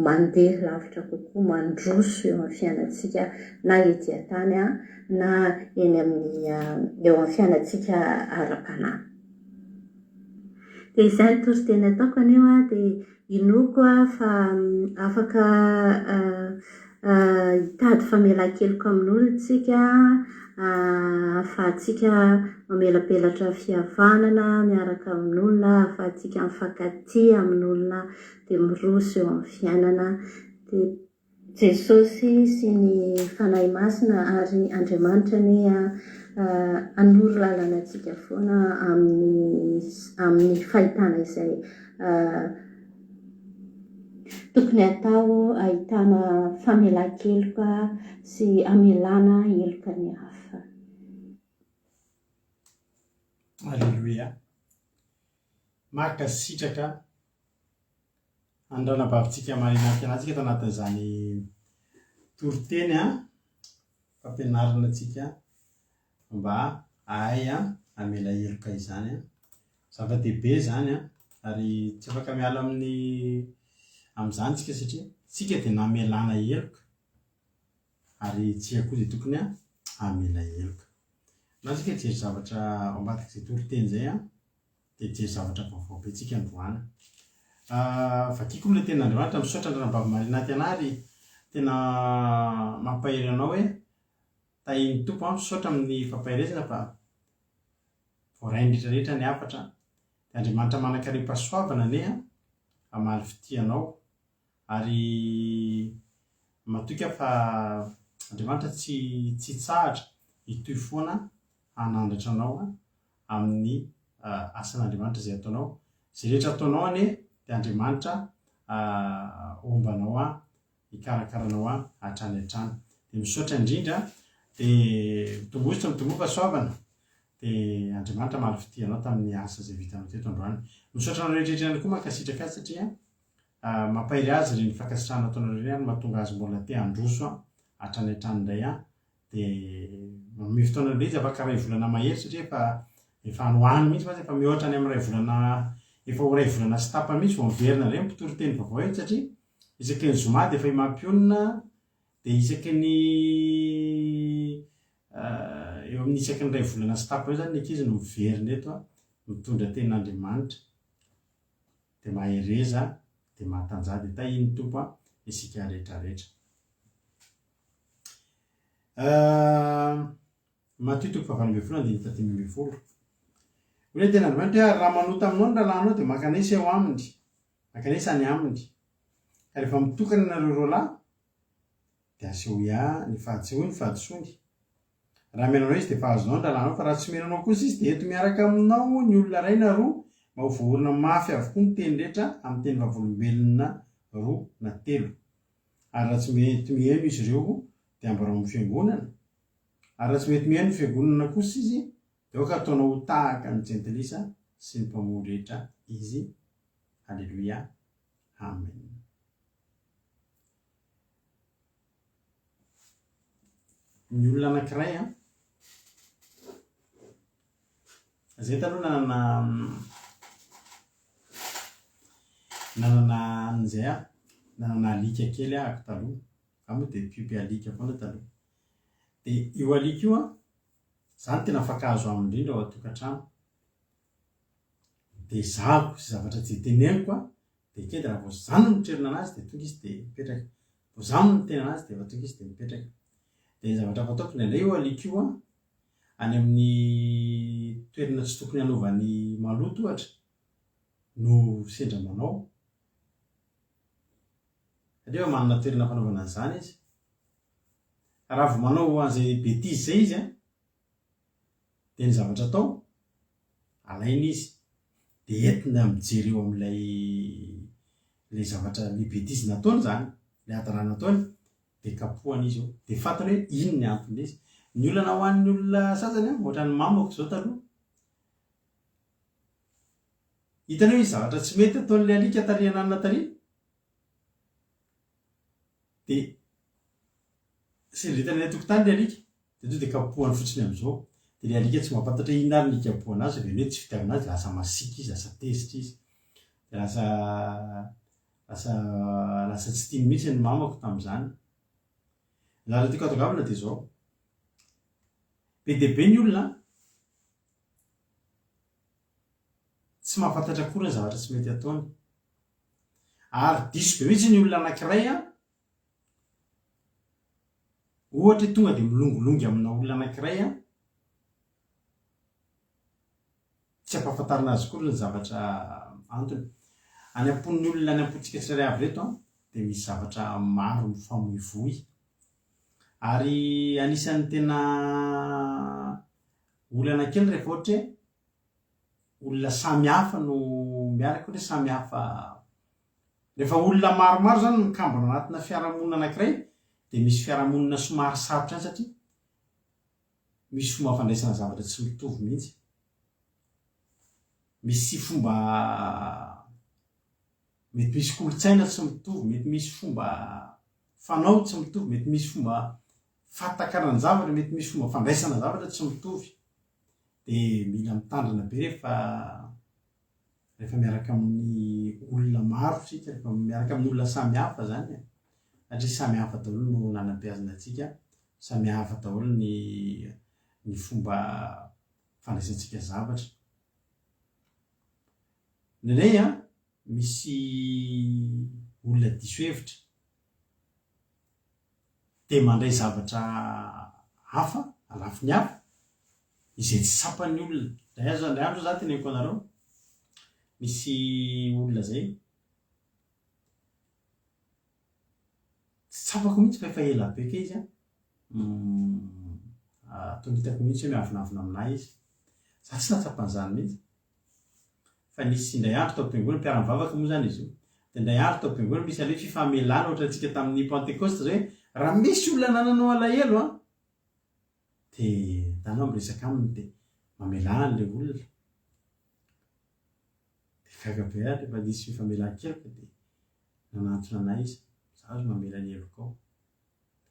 mandeha lavitra kokoa, mandroso eo amin'ny fiainantsika na ety an-tany na eny amin'ny eo amin'ny fiainantsika ara-panahy. Dia izay ny toriteny ataoko anio dia inoko fa afaka hitady famelan-keloka amin'olona isika, ahafahantsika mamelabelatra fihavanana miaraka amin'olona, ahafahantsika mifankatia amin'olona dia miroso eo amin'ny fiainana. Dia Jesosy sy ny fanahy masina ary Andriamanitra ny hanoro lalana antsika foana amin'ny fahitana izay tokony atao, ahitana famelan-keloka sy hamelana heloka ny hafa. Alleluia. Maka sitraka andranam-bavintsika marina ampianantsika tao anatin'izany toriteny fampianarana antsika mba ahay hamela heloka izany. Zava-dehibe izany ary tsy afaka miala amin'izany tsika satria tsika dia namelana heloka ary tsika koa dia tokony hamela heloka. Na tsika jery zavatra ao ambadik'izay toriteny izay dia jery zavatra vaovao be tsika androany. Vakiko ilay tenin'Andriamanitra misaotra andranam-bavy marina anty ary tena mampahery anao hoe tahin'ny Tompo misaotra amin'ny fampaherezana fa voarainy rehetrarehetra ny hafatra. Dia Andriamanitra manan-karem-pahasoavana anie hamaly fitianao ary matoka fa Andriamanitra tsy tsahatra hitohy foana hanandratra anao amin'ny asan'Andriamanitra izay ataonao. Izay rehetra ataonao anie dia Andriamanitra ombanao hikarakaranao hatrany hatrany. Dia misaotra indrindra dia mitombo fahasoavana dia Andriamanitra mahaly fitianao tamin'ny asa izay vitanao teto androany. Misaotra anao rehetrarehetra koa mankasitraka azy satria mampahery azy ireny fankasitrahana ataonao ireny mahatonga azy mbola te handroso hatrany hatrany indray dia manome fotoana indray izy afaka ray volana mahery satria efa anohany mihitsy fa efa mihoatra any amin'ny ray volana, efa ho ray volana sy tapany mihitsy vao miverina ireny mpitoroteny vaovao eto satria isaky ny zoma dia efa himampionina dia isaky ny eo amin'ny isaky ny ray volana sy tapany eo izany ny ankizy no miverina eto mitondra tenin'Andriamanitra dia mahereza dia mahatanjaka dia tahiny Tompo isika rehetrarehetra. Matio 7:20. Hoe tenin'Andriamanitra hoe raha manota aminao ny lalànao dia mankanesa eo aminy, mankanesa any aminy. Ka rehefa mitokana ianareo roalahy dia aseho ny fahatsehoany ny fahadisoany. Raha menanao izy dia fahazonao ny lalànao, fa raha tsy menanao kosa izy dia eto miaraka aminao ny olona iray na roa mahovorona mafy avokoa ny teny rehetra amin'ny teny vavolombelona 2 na 3 ary raha tsy mety miheno izy ireo dia ambarao amin'ny fiangonana ary raha tsy mety miheno ny fiangonana kosa izy dia oka ataonao ho tahaka ny jentilisa sy ny mpamory rehetra izy. Alleluia, amen. Ny olona anankiray zay taloha nanana an'izay nanana alika kely ako taloha amoa dia piopy alika foana taloha dia io alika io zany tena fankazo aminy indrindra ao atokantrano dia zahako sy zavatra tsy teneniko dia kedy raha vao zany no mitrerona anazy dia tonga izy dia mipetraka, vao zany no mitena anazy dia tonga izy dia mipetraka. Dia zavatra fataoko indraindray io alika io any amin'ny toerana tsy tokony hanaovany maloto ohatra no sendra manao satria manana toerana fanaovana an'izany izy. Raha vao manao an'izay bêtise zay izy dia ny zavatra atao alaina izy dia entina mijery eo amin'ilay zavatra ny bêtise nataony zany, ilay adarana nataony dia kapohana izy eo dia fantany hoe inona ny antony izy. Ny olana ho an'ny olona sasany ohatra ny mamako zao taloha hitanao izy zavatra tsy mety ataon'ilay alika tarihana anona tarihy dia sendritany tokotany ilay alika dia tonga dia kapohany fotsiny amin'izao dia ilay alika tsy mampatatra hoe inona ary ny kapohana azy avy hoe tsy fitiavana azy lasa masika izy, lasa tezitra izy dia lasa tsy tiany mihitsy ny mamako tamin'izany. Raha tiako atongavana dia zao be dia be ny olona tsy mahafantatra akory ny zavatra tsy mety ataony ary diso be mihitsy ny olona anankiray ohatra tonga dia milongolongy amina olona anankiray tsy ampahafantarina azy kory ny zavatra antony. Any ampon'ny olona any ampontsika tsirairay avy reto dia misy zavatra maro mifamoivoy ary anisan'ny tena olana kely rehefa ohatra olona samy hafa no miaraka hoe samy hafa. Rehefa olona maromaro zany no mikambana anatina fiarahamonina anankiray dia misy fiarahamonina somary sarotra any satria misy fomba fandraisana zavatra tsy mitovy mihitsy, misy fomba mety misy kolotsaina tsy mitovy, mety misy fomba fanao tsy mitovy, mety misy fomba fahatakarana zavatra, mety misy fomba fandraisana zavatra tsy mitovy dia mila mitandrina be rehefa miaraka amin'ny olona maro sika, rehefa miaraka amin'ny olona samy hafa zany satria samy hafa daholo no nanam-piazana antsika, samy hafa daholo ny fomba fandraisantsika zavatra. Indraindray misy olona diso hevitra dia mandray zavatra hafa alafiny hafa izay tsy sapan'ny olona. Indray andro za teneniko anareo misy olona zay tsy tsapako mihitsy fa efa ela be ke izy tonga hitako mihitsy hoe miavinavina aminahy izy, za tsy natsapan'izany mihitsy fa nisy indray andro tao am-piangonana mpiara-mivavaka moa zany izy io dia indray andro tao am-piangonana misy aloha fifamelana ohatra antsika tamin'ny pentecoste zay raha misy olona nananao alahelo dia tanao miresaka aminy dia mamelana ilay olona dia gaga be rehefa nisy fifamelan-keloko dia nanantona anay izy za azo mamela ny heloko ao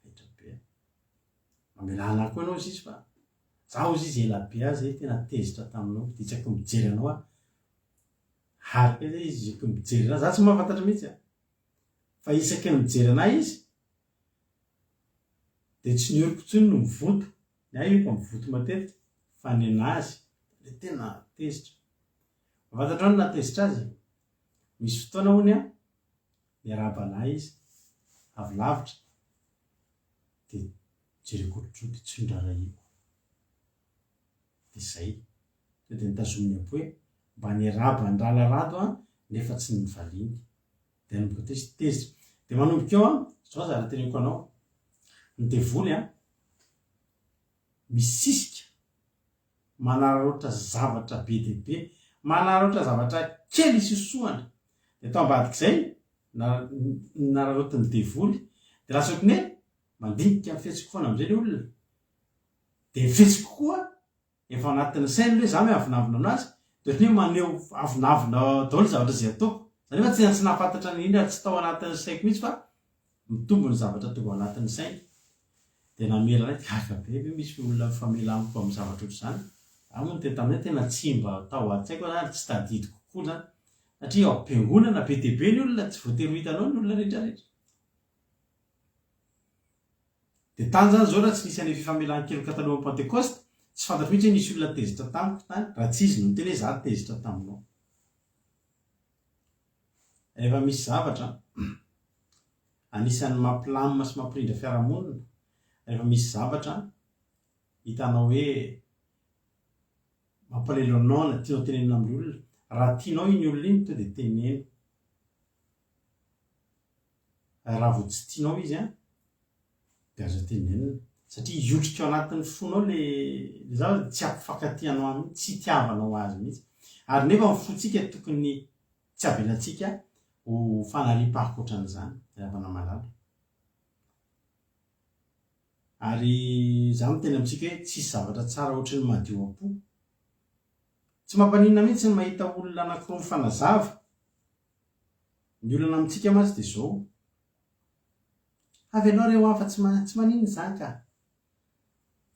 rehetra be mamelana koa ianao izy izy fa za ozy izy ela be azy tena tezitra taminao dia tsy haiko mijery anao harika zay izy izako mijery anazy za tsy mahafantatra mihitsy fa isaky ny mijery anahy izy dia tsy ny oriko tsony no mivoto ny ahy efa mivoto matetika fa ny anazy dia tena tezitra. Mafantatra ao no natezitra azy misy fotoana hony niarabanahy izy avy lavitra dia jereko otrotry tsy ndrarahiako dia zay dia nitazominy apo hoe mba niaraba ny ralarado nefa tsy nivaliany dia nanomboka teo izy tezitra dia manomboka eo zao zara teneniko anao ny devoly misisika manararaotra zavatra be dia be manara ohatra zavatra kely isosoana de atao ambadik'izay nararotiny devoly de lasa ohatiny hoe mandinika fihetsika foana am'izay le olona de fihetsika koa efa anatin'ny sainy hoe za me avinavina anazy de ohatiny hoe maneho avinavina daholo zavatra zay ataoko zany fa tsy nahafantatra ny indra tsy tao anatin'ny saiko mihitsy fa mitombo ny zavatra tonga ao anatin'ny sainy de namela ndraiky akabe hoe misy olona famelamiko amin'ny zavatra ohatr' zany amony te taminay tena tsy mba tao an-tsaiko zany tsy tadidy kokoa zany satria ao am-piangonana be dia be ny olona tsy voatery ho hitanao ny olona rehetrarehetra de tany zany zao raha tsy nisy any fifamelan-keloka taloha amin'ny pentecoste tsy fantatro mihitsy hoe nisy olona tezitra tamiko tany raha tsy izy no teny hoe za tezitra taminao rehefa misy zavatra anisan'ny mampilamina sy mampirindra fiarahamonina rehefa misy zavatra hitanao hoe mampalelo anao na tianao tenenina amin'ny olona raha tianao iny olona iny to de teneno raha vo tsy tianao izy de aza tenenina satria iotrika ao anatin'ny fonao le zavatra tsy ampifankatianao aminy tsy itiavanao azy mihitsy ary nefa mifotsika tokony tsy avelantsika ho fanariam-pahako ohatran'izany ravana malala ary za miteny amintsika hoe tsisy zavatra tsara ohatry ny madio am-po tsy mampanina mihitsy ny mahita olona anankiroa mifanazava ny olana amintsika mazy de zao avy anao reo afa tsy maninona zany ka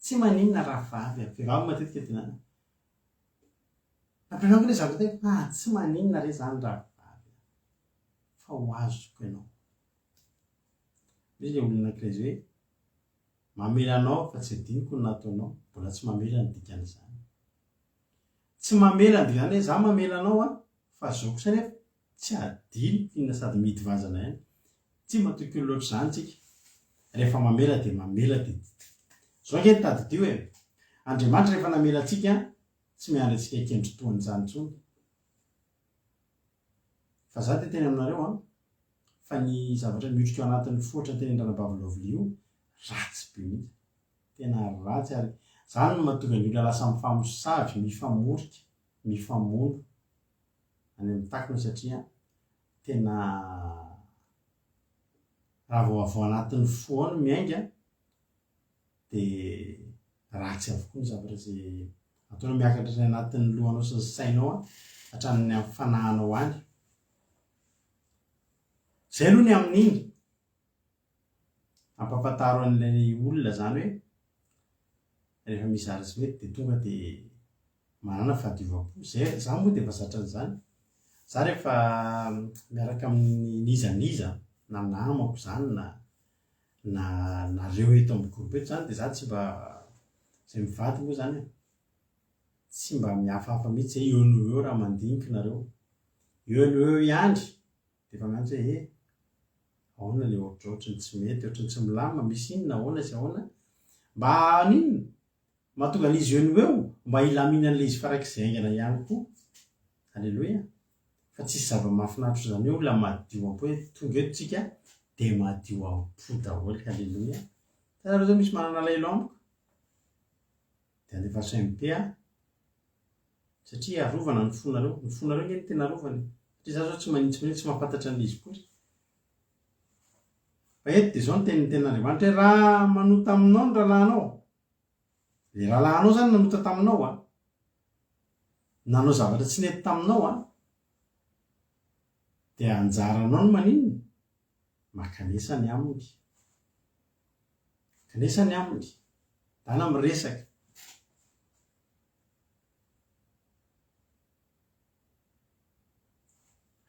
tsy maninona raha vavy vehivavy matetika tena ampianao le zavatra te tsy maninona re zany raha vavy fa ho azoko ianao misy le olona anankiray zay hoe mamela anao fa tsy adiniko ny nataonao mbola tsy mamela ny dikan'izany tsy mamela ny dikany hoe za mamela anao fa zao kosa nefa tsy adino inona sady mity vazana ihany tsy matoky loatra zany tsika rehefa mamela de zao nke nitadidio hoe Andriamanitra rehefa namela antsika tsy miandry antsika kendrotoany zany intsony fa za te teny aminareo fa ny zavatra mihotrika ao anatin'ny fohatra ny tenendranam-bavilovy ratsy be mihitsy tena ratsy ary zany no mahatonga ny olona lasa mifamosavy mifamorika mifamono any amin'ny takiny satria tena raha vao avao anatin'ny fo ao no miainga de ratsy avokoa ny zavatra zay ataonao miakatra ny anatin'ny lohanao sy ny sainao hatramin'ny amin'ny fanahanao any zay aloha ny amin'iny ampafantaro an'ilay olona zany hoe rehefa misy azy mety de tonga de manana fahadiova-po zay za moa de efa zatra an'izany za rehefa miaraka amin'ny nizaniza na namako zany na reo eto amin'ny groupe eto zany de za tsy mba zay mivady moa zany tsy mba mihafahafa mihitsy zay eo no eo raha mandinika nareo eo no eo iandry de efa miantso hoe ahoana le ohatrohatrany tsy mety ohatrany tsy milamina misy inona ahoana sy ahoana mba ninona mahatonga an'izy eo no eo mba ilamina an'le izy farak'izay aingana ihany koa alleloia fa tsisy zava-mahafinaritra zany hoe olona madio am-po hoe tonga eto tsika de madio am-po daholo alleloia tanareo zao misy manana lailo amiko de andefa SMP satria arovana ny fonareo nge ny tena rovany satria za zao tsy manintsy tsy mahafantatra an'izy koa fa eto de zao ny ten'Andriamanitra hoe raha manota aminao ny rahalahinao le rahalahinao zany nanota taminao nanao zavatra tsy nety taminao de anjaranao no maninona makanesany aminy kanesany aminy dana miresaka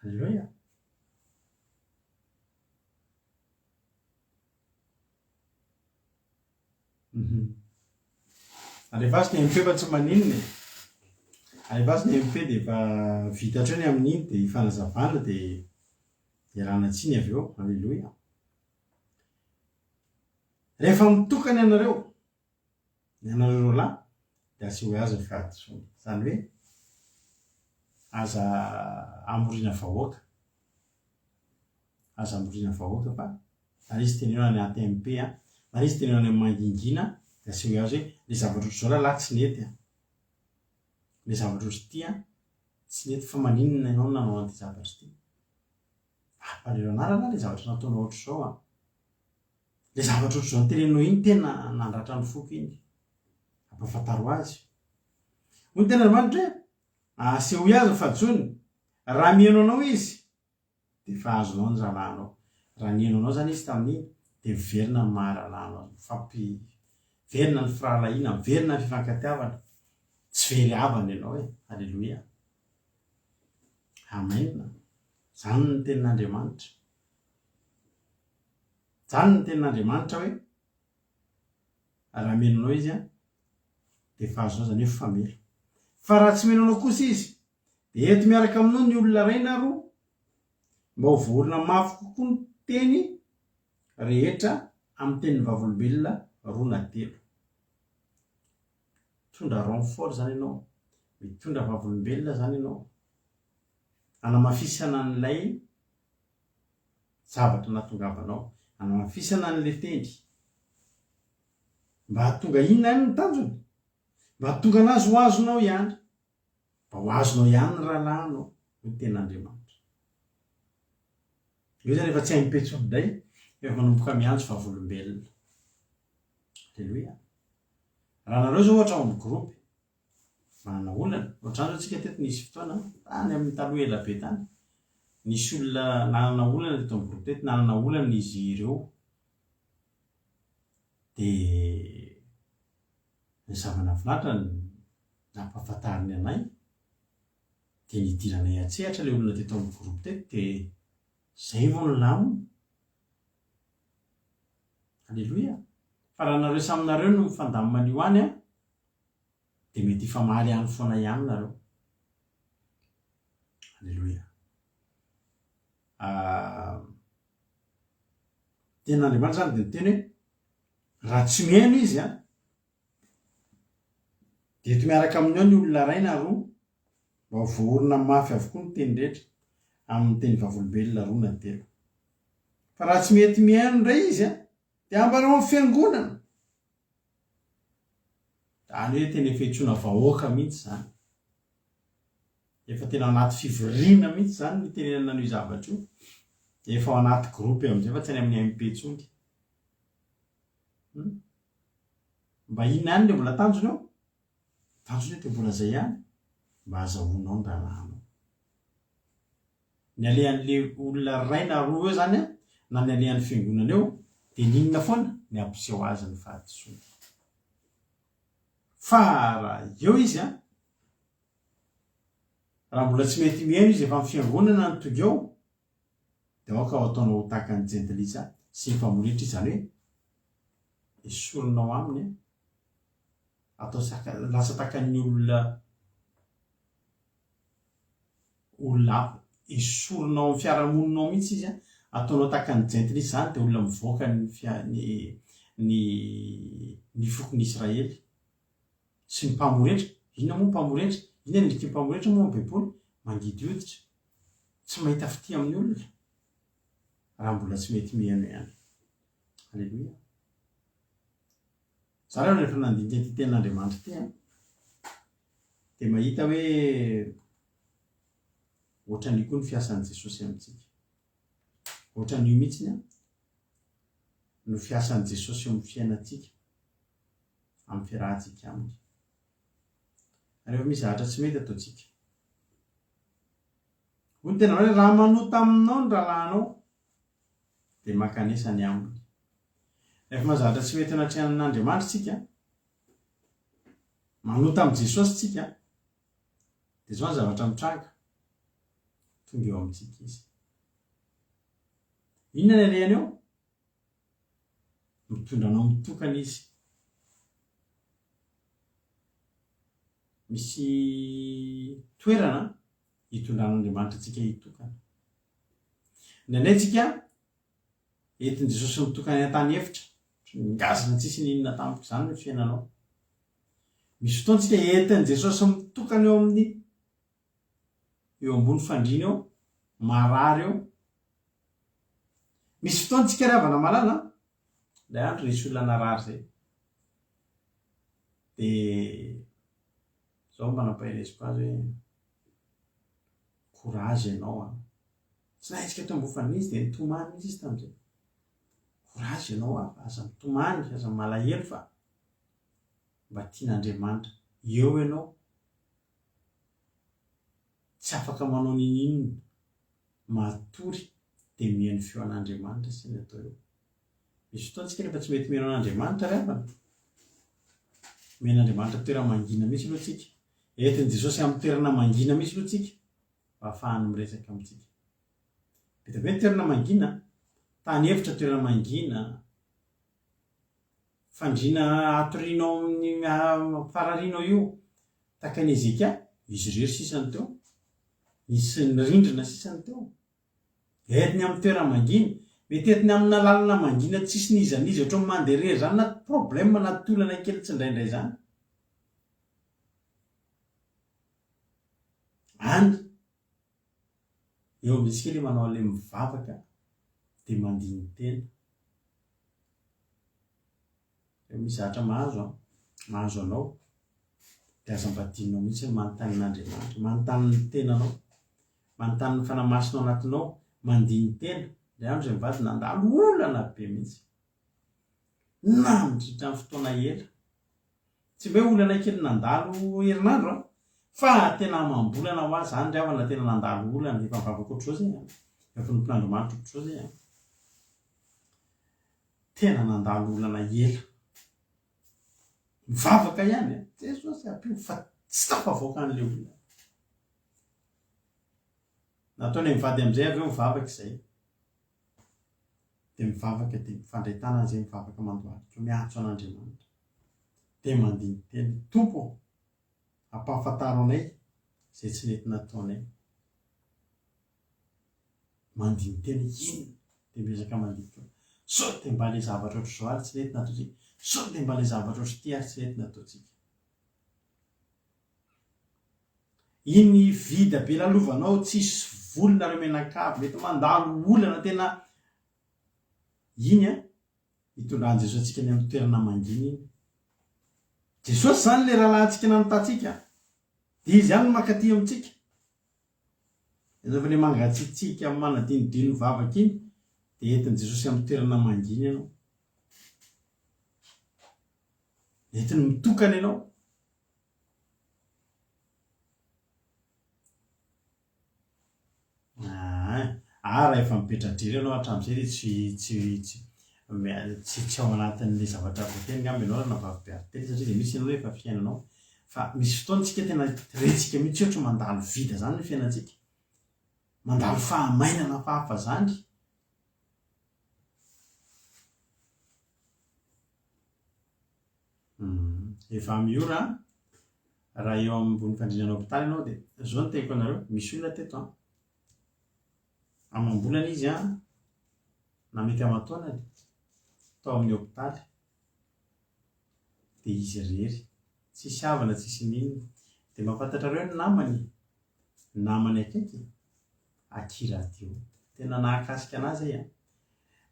alleluia alefasy ny MP fa tsy maninona alefasy ny MP de efa vitatra ny amin'iny de ifanazavana de iarana tsiny avy eo alleloia rehefa mitokany ianareo lahy de asy hoe aza fiady zany hoe aza amorina vahoaka fa na izy teneno any aty MP na izy teneno any mangingina de asy hoe azy hoe le zavatra ohatry zao lahy tsy nety le zavatra ohatry tia tsy nety fa maninona ianao nanao an'ity zavatra ity. Ampalero anarana le zavatra nataonao ohatr' izao a. Le zavatra ohatr' izao nyteneninao iny tena nandratra ny foko iny. Ampafantaro azy. Hoy ny tena Andriamanitra hoe aseho azy fa tsony. Raha mihaino anao izy dia efa azonao ny rahalanao. Raha nihaino anao zany izy tamin'iny dia miverina ny maharalanao. Miverina ny firahalahiana, miverina ny fifankatiavana. Tsy very havana ianao e. Alleloia. Amen. Zany ny tenin'Andriamanitra. Zany ny tenin'Andriamanitra hoe raha mihaino anao izy a dia efa azonao zany hoe famelo. Fa raha tsy mihaino anao kosa izy dia eto miaraka aminao ny olona iray na roa mba ho voarina mafy kokoa ny teny rehetra amin'ny tenin'ny vavolombelona 2 na 3. Mitondra renfort zany ianao, mitondra vavolombelona zany ianao, anamafisana an'ilay zavatra nahatongavanao, anamafisana an'ilay teny mba hahatonga inona ihany ny tanjony, mba hahatonga anazy ho azonao ihany, mba ho azonao ihany ny rahalahinao ny ten'Andriamanitra. Io zany efa tsy haim-petson'indray efa manomboka miantso vavolombelona. Alleluia. Raha nareo zao ohatra ao amin'ny gropy manana olana, ohatr'izany zao tsika teto nisy fotoana any amin'ny taloha ela be tany, nisy olona nanana olana teto amin'ny gropy teto, nanana olana izy ireo dia ny zavanafinatra nampahafantariny anay dia nidiranay atsehatra ilay olona teto amin'ny gropy teto dia zay vao nilamina. Alleluia. Fa raha nareo samy nareo no mifandamina an'io any a dia mety hifamaly ihany foana ihany nareo. Alleluia. Tenin'Andriamanitra zany dia miteny hoe raha tsy mihaino izy a dia eto miaraka aminao ny olona iray na roa mba ho voarina mafy avokoa ny teny rehetra amin'ny teny vavolombelona 2 na 3. Fa raha tsy mety mihaino indray izy a dia ambanao amin'ny fiangonana. Zany hoe tena efa hitsoina vahoaka mihitsy zany. Efa tena anaty fivoriana mihitsy zany ny tenenana an'io zavatra io. Efa ao anaty gropy amin'izay fa tsy any amin'ny MP tsony. Mba inona ihany ilay mbola tanjony ao? Tanjony hoe dia mbola izay ihany mba azahoanao ny rahalahinao. Ny alehan'ilay olona iray na roa eo zany a na ny alehan'ny fiangonana eo dia ninona foana ny ampiseho azy ny fahadisoana. Fa raha eo izy a raha mbola tsy mety mihaino izy efa amin'ny fiangonana ny tonga eo dia aoka ao ataonao ho tahaka ny jentilisa sy ny mpamoritra izy zany hoe esorinao aminy atao lasa tahaka ny olona hafa, esorinao amin'ny fiarahamoninao mihitsy izy a, ataonao tahaka ny jentilisa zany dia olona mivoaka ny fokon'ny Israely sy ny mpamoretra. Inona moa mpamoretra? Inona ny endriky mpamoretra moa amin'ny baiboly? Mandidy hoditra, tsy mahita fity amin'ny olona raha mbola tsy mety mihaino ihany. Alleluia. Zareo rehefa nandinika ity tenin'Andriamanitra ity dia mahita hoe ohatran'io koa ny fiasan'i Jesosy amintsika. Ohatran'io mihitsy no fiasan'i Jesosy eo amin'ny fiainantsika, amin'ny fiarahantsika aminy. Rehefa misy zavatra tsy mety ataontsika. Hoy ny tena hoe raha manota aminao ny rahalahinao dia maka-nesa ny aminy. Rehefa mahazavatra tsy mety anatrehan'Andriamanitra tsika, manota amin'ny Jesosy tsika dia zao ny zavatra mitranga tonga eo amintsika izy. Inona ny alehany eo? Mitondra anao mitokana izy. Misy toerana hitondran'Andriamanitra antsika hitokana. Indraindray tsika entin' Jesosy mitokana an-tany efitra, ngazana tsisy n'inona tampoka izany ny fiainanao. Misy fotoana tsika entin' Jesosy mitokana eo ambony fandriana eo, marary eo. Misy fotoana tsika ravana malala, ilay andro resy olona narary izay. Dia izao manam-pahiriziko azy hoe courage ianao a tsy naitsika teo mbofany izy de nitomany izy izy tam'izay courage ianao a aza mitomany aza malahelo fa mba tian'Andriamanitra eo ianao tsy afaka manao nin'inona matory de mihaino feo an'Andriamanitra sy ny atao eo misy fotoantsika rehefa tsy mety mihaino an'Andriamanitra rehafany mihain'Andriamanitra toerana mangina misy aloha tsika entin' Jesosy amin'ny toerana mangina misy aloha tsika mba ahafahany miresaka amintsika vita be ny toerana mangina tany hevitra toerana mangina fandriana atorinao amin'ny fararinao io tahaka ny Ezeka izy rery sisany teo nisy ny rindrina sisany teo entiny amin'ny toerana mangina mety entiny amin'ny lalana mangina tsisy nizanizy ohatry ny mandeha zany na problème na tolana kely tsy indraindray zany any eo amin'izay le manao le mivavaka de mandiny tena eo misy zatra mahazo anao de aza mbadinao mihitsy ny manontany n'Andriamanitra manontany ny tenanao manontany ny fanamasinao anatinao mandiny tena le andro zay mivady nandalo olana be mihitsy na midritra amin'ny fotoana ela tsy hoe olana kely nandalo herinandro fa tena mambolana ho azy zany riavana tena nandalo olana efa mivavaka ohatr'izao zay efa nompon'Andriamanitra ohatr'izao zay tena nandalo olana ela mivavaka ihany Jesosy ampio fa tsy tafavoaka an'le olona nataony mivady am'izay avy eo mivavaka izay de mivavaka de mifandray tanana zay mivavaka mandohalika miantso an'Andriamanitra de mandiny teny tompo ampahafantaro anay zay tsy nety nataonay mandiny teny ino de miezaka mandika sao de mba le zavatra ohatr' izao ary tsy nety nataotsika sao de mba le zavatra ohatr' ity ary tsy nety nataotsika iny vida be lalovanao tsisy volona reo menakavy mety mandalo olana tena iny hitondran'i Jesosy atsika ny amin'ny toerana mangina iny Jesosy zany le rahalahintsika nanotatsika de izy ihany no mankaty amintsika efa le mangatsiatsika manadinodino vavaka iny de entin'i Jesosy amin'ny toerana mangina ianao entiny mitokana ianao raha efa mipetradrery ianao hatramin'izay tsy ao anatin'le zavatra voateny ngamba ianao raha navavim-piaritely satria de misy ianao efa fiainanao fa misy fotoantsika tena retsika mihitsy ohatra mandalo vida zany ny fiainantsika mandalo fahamainana fahafa zany efa miora raha eo ambony fandrinana hôpitaly ianao de zao no teko anareo misy olona teto amam-bolana izy na mety aman-taonany tao amin'ny hôpitaly de izy rery tsisy havana tsisy ninona de mahafantatra reo ny namany akaiky akiraty eo tena nahakasika anazy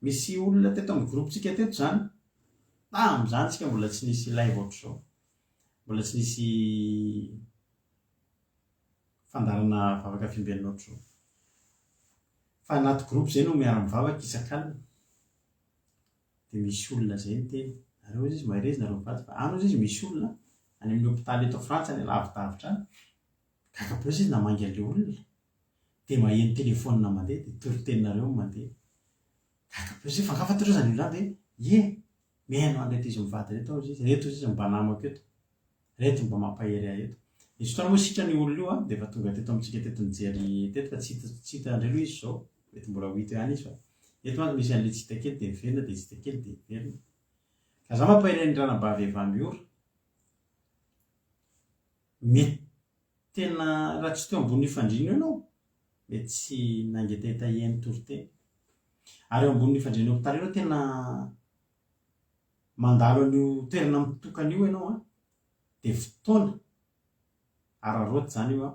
misy olona teto amin'ny groupetsika teto zany am'izany tsika mbola tsy nisy live ohatr'izao mbola tsy nisy fandarana vavaka fimbelina ohatr'izao fa anaty groupe zay no miara-mivavaka isan-kalina de misy olona zay ny teny nareo izy mahirezy nareo mivady fa ano izy misy olona any amin'ny hôpitaly eto Frantsa any lavidavitra any kakapozy izy namangy an'le olona de maheno telefônina mandeha de toriteninareo mandeha kakapozy fa ankafatareo zany olona de mihaino anreto izy mivady reto ao izy reto izy mba namako eto reto mba mampahery ahy eto misy fotoana moa sitra ny olona io de efa tonga teto amintsika teto nijery teto fa tsy hita andreo izy zao mety mbola ho hita ihany izy fa eto manko misy an'le tsy hita kely de miverina de tsy hita kely de miverina ka za mampahery ny ranabavy efa miora mety tena raha tsy teo ambony fandrina ianao mety tsy nangetahita iainy toriteny ary eo ambony fandrina hôpitaly ianao tena mandalo an'io toerana mitokana io ianao de fotoana araroty zany io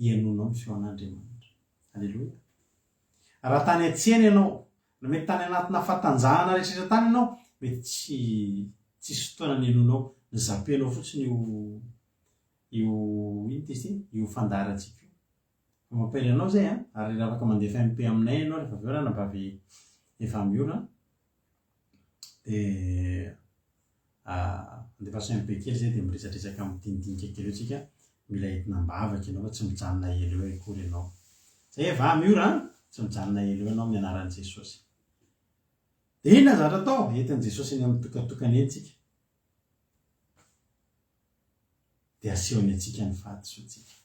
ianonao ny feo an'Andriamanitra alleloia raha tany an-tsena ianao na mety tany anatina fatanjahana rehetrrehetra tany ianao mety tsisy fotoana ny ianonao ny zapenao fotsiny io ino ty io fandarantsika io mampiry anao zay ary raha afaka mandeha FMP aminay ianao rehefa avy eo raha nambavy efa miona dia andefa FMP kely zay dia miresadresaka mitinidinika kely eo tsika mila entinam-bavaka ianao fa tsy mijanona elo eo akory ianao zay va miora tsy mijanona elo eo ianao amin'ny anaran'i Jesosy dia inona zavatra atao entin'i Jesosy eny amin'ny tokatokana eny tsika dia asehony atsika ny fahadisoantsika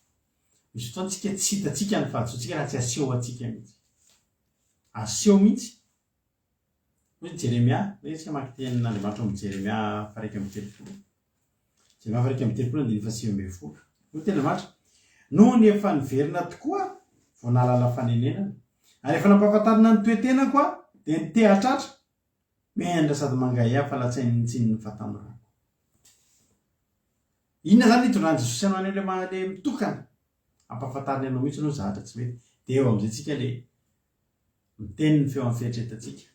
misy fotoantsika tsy hitatsika ny fahadisoantsika raha tsy aseho atsika mihitsy aseho mihitsy hoe Jeremia resika makitenin'Andriamanitra amin'ny Jeremia faraika amin'ny telopolo Jeremia faraika amin'ny telopolo andiny fahasivy ambin'ny folo no tena Andriamanitra noho ny efa niverina tokoa vao nahalala fanenenana ary efa nampahafantarina ny toe-tenako dia nitehatratra mendra sady mangahy fa latsainy tsininy fatamorako inona zany hitondran'i Jesosy anao an'ilay mitokana ampahafantariny anao mihitsy no zahatra tsy mety dia eo amin'izay tsika le miteny ny feo amin'ny fieritreretantsika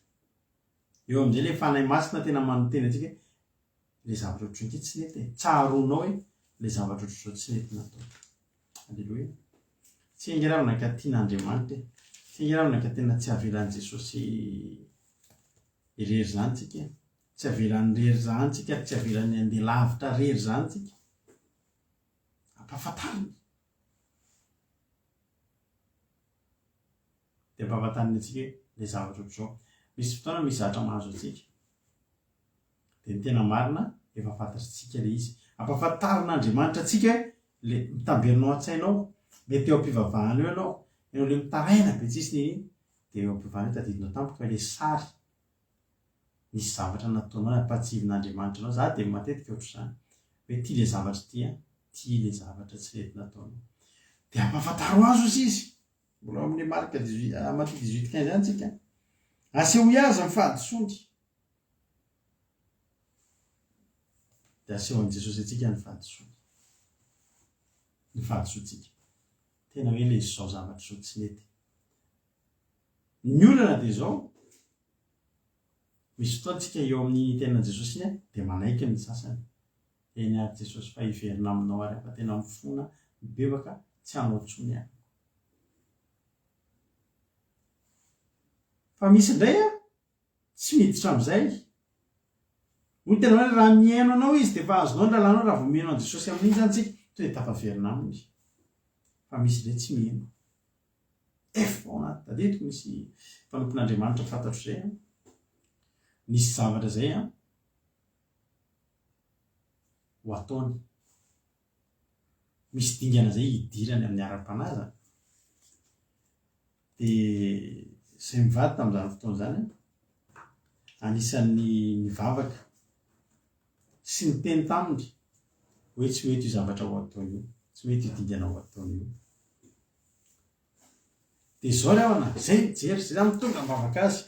eo amin'izay le fanahy masina tena manoteny atsika le zavatra ohatr'izao ity tsy nety tsaharonao hoe le zavatra ohatr'izao tsy nety natao alleloia tsy angeravana ka tian'Andriamanitra tsy angeravana ka tena tsy avelan'i Jesosy irery zany tsika tsy avelan'ny rery zany tsika tsy avelan'ny andeha lavitra rery zany tsika ampahafantariny dia ampahafantariny atsika le zavatra ohatr'izao misy fotoana misy zavatra mahazo atsika dia ny tena marina efa fantatritsika le izy ampahafantarin'Andriamanitra atsika le mitamberinao an-tsainao le teo am-pivavahana eo ianao le mitaraina be tsisy niny dia eo am-pivavahana tadidinao tampoka le sary misy zavatra nataonao ampatsivin'Andriamanitra anao za dia matetika ohatr'izany hoe tia le zavatra tia tia le zavatra tsy nety nataonao dia ampahafantaro azo izy mbola amin'ny marika 18:15 zany tsika aseho azy ny fahadisoany dia asehon'i Jesosy atsika ny fahadisoany ny fahadisoantsika tena hoe le izao zavatra izao tsy nety ny olana dia izao misy fotoantsika eo amin'ny tenan'i Jesosy iny dia manaiky ny sasany eny ary Jesosy fa hiverina aminao ary fa tena mifona mibebaka tsy hanao tsony any fa misy indray tsy miditra amin'izay hoy tena hoe raha miaino anao izy dia efa azonao ny lalànao raha vao miaino an'i Jesosy amin'iny zany tsika to dia tafaverina aminy izy fa misy indray tsy miaino efa ao anaty tadidiko misy mpanompon'Andriamanitra fantatro izay nisy zavatra zay ho ataony misy dingana zay hidirany amin'ny ara-panaza dia izay mivady tamin'izany fotoana zany anisan'ny nivavaka sy niteny taminy hoe tsy mety io zavatra ho ataony io tsy mety io dingana ho ataony io dia izao le ahona zay mijery zay zany tonga mivavaka azy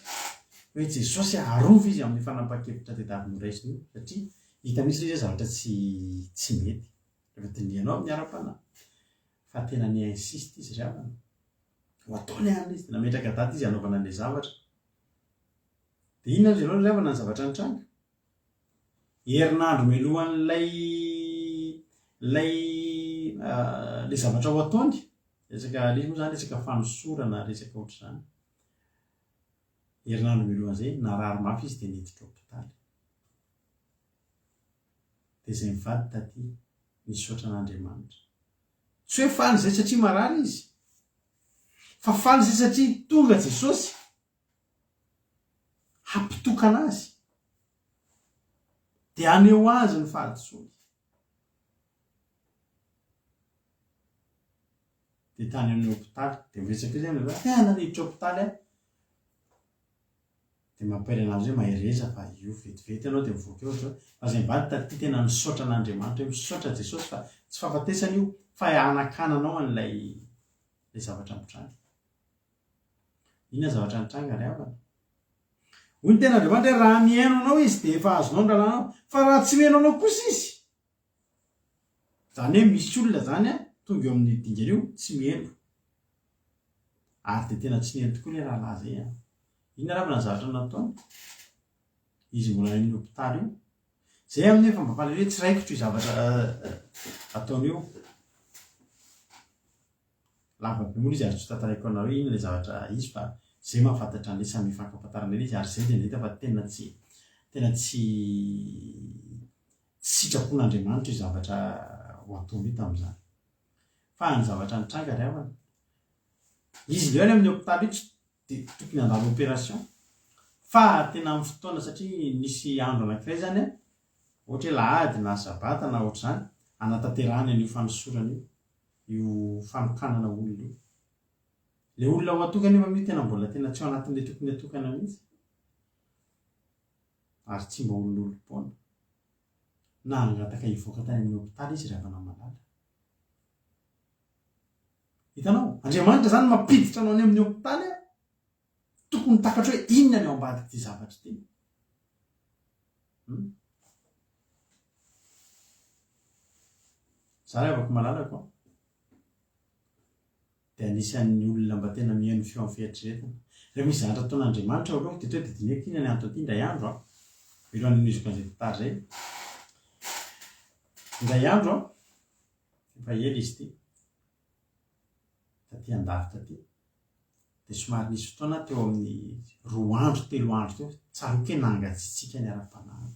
hoe Jesosy arova izy amin'ny fanapa-kevitra tedaviny raisiny io satria hita misy izy zavatra tsy mety rehefa dinihanao amin'ny ara-panahy fa tena ny insiste izy ry havana ho ataony any izy dia nametraka daty izy hanaovana an'ilay zavatra dia inona ry ianao ry havana ny zavatra nitranga herinandro melohan'lay le zavatra ho ataony resaka le moa zany resaka fanosorana resaka ohatr'izany herinandro melohan'izay narary mafy izy dia niditra hôpitaly dia izay mivady taty nisaotra an'Andriamanitra tsy hoe faly izay satria marary izy fa faly izay satria tonga Jesosy hampitokana azy dia aneho azy ny fahadisoany dia tany amin'ny hôpitaly dia miresaka izy tena niditra hôpitaly dia mampaela anazy hoe mahereza fa io vetivety ianao dia mivoaka eo fa izay mivady taty tena nisaotra an'Andriamanitra hoe misaotra Jesosy fa tsy fahafatesany io fa hanakananao an'ilay zavatra mitranga inona zavatra nitranga ry havana hoy ny tena Andriamanitra raha miaino anao izy dia efa azonao ny lalànao fa raha tsy miaino anao kosa izy zany hoe misy olona zany tonga eo amin'ny dingana io tsy miaino ary dia tena tsy niaino tokoa le rahalahy zay inona ravana ny zavatra nataony izy mbola amin'ny hôpitaly io zay amin'ny efa mampaly hoe tsy raikitro io zavatra ataony io lavabe moa izy ary tsy tantaraiko anareo iny le zavatra izy fa zay mahafantatra an'le samy mifankampatarana izy ary zay de nahita fa tena tsy sitrapon'Andriamanitra io zavatra ho ataony io tamin'izany fa ny zavatra nitranga ry havana izy leo any amin'ny hôpitaly io tsy de tokony handalo opération fa tena amin'ny fotoana satria nisy andro anankiray zany a ohatra hoe lahady na sabata na ohatra zany anatanterahany an'io fanosorana io fanokanana olona io le olona ho atokana efa mio tena mbola tena tsy ao anatin'le tokony atokana mihitsy ary tsy mba olon'olom-poana na angataka hivoaka tany amin'ny hôpitaly izy ravana malala hitanao Andriamanitra zany mampiditra anao any amin'ny hôpitaly a tokony takatra hoe inona ny ao ambadiky ty zavatra ty zary avako malalako de anisan'ny olona mba tena mihaino feo amin'ny fieritreretana rehefa misy zavatra ataon'Andriamanitra aloha de tonga de dinihako ina ny antony ty indray andro ilohan'ny nizoko an'izay titary zay indray andro efa ela izy ty taty andafitra ty de somary nisy fotoana teo amin'ny 2 andro 3 andro teo tsaroke nangatsitsika ny ara-panahy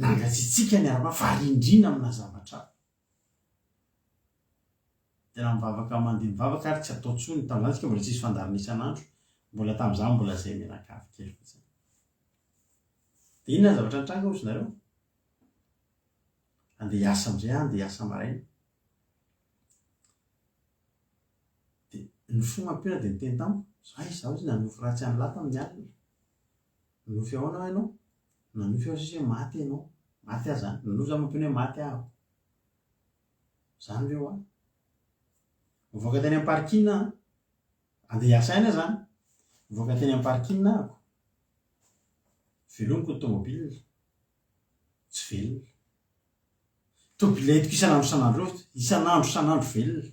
nangatsitsika ny ara-panahy varindrina amina zavatra tena mivavaka mandeha mivavaka ary tsy atao tsony tamin'izany tsika mbola tsisy fandarina isan'andro mbola tamin'izany mbola zay menakavy kely fotsiny de inona ny zavatra nitranga ozy nareo andeha hiasa am'izay andeha hiasa maraina de ny fo mampiona de niteny tamiko zaho izy nanofy ratsy any lahy tamin'ny alina nanofy ahoana ianao nanofy ao sisy hoe maty ianao maty aho zany nanofy zany mampiona hoe maty aho zany ve ho aho mivoaka teny am-parikina andeha hiasa aina zany mivoaka teny am-parikina ahako veloniko ny tômôbila tsy velona tômôbila itiko isan'andro isan'andro velona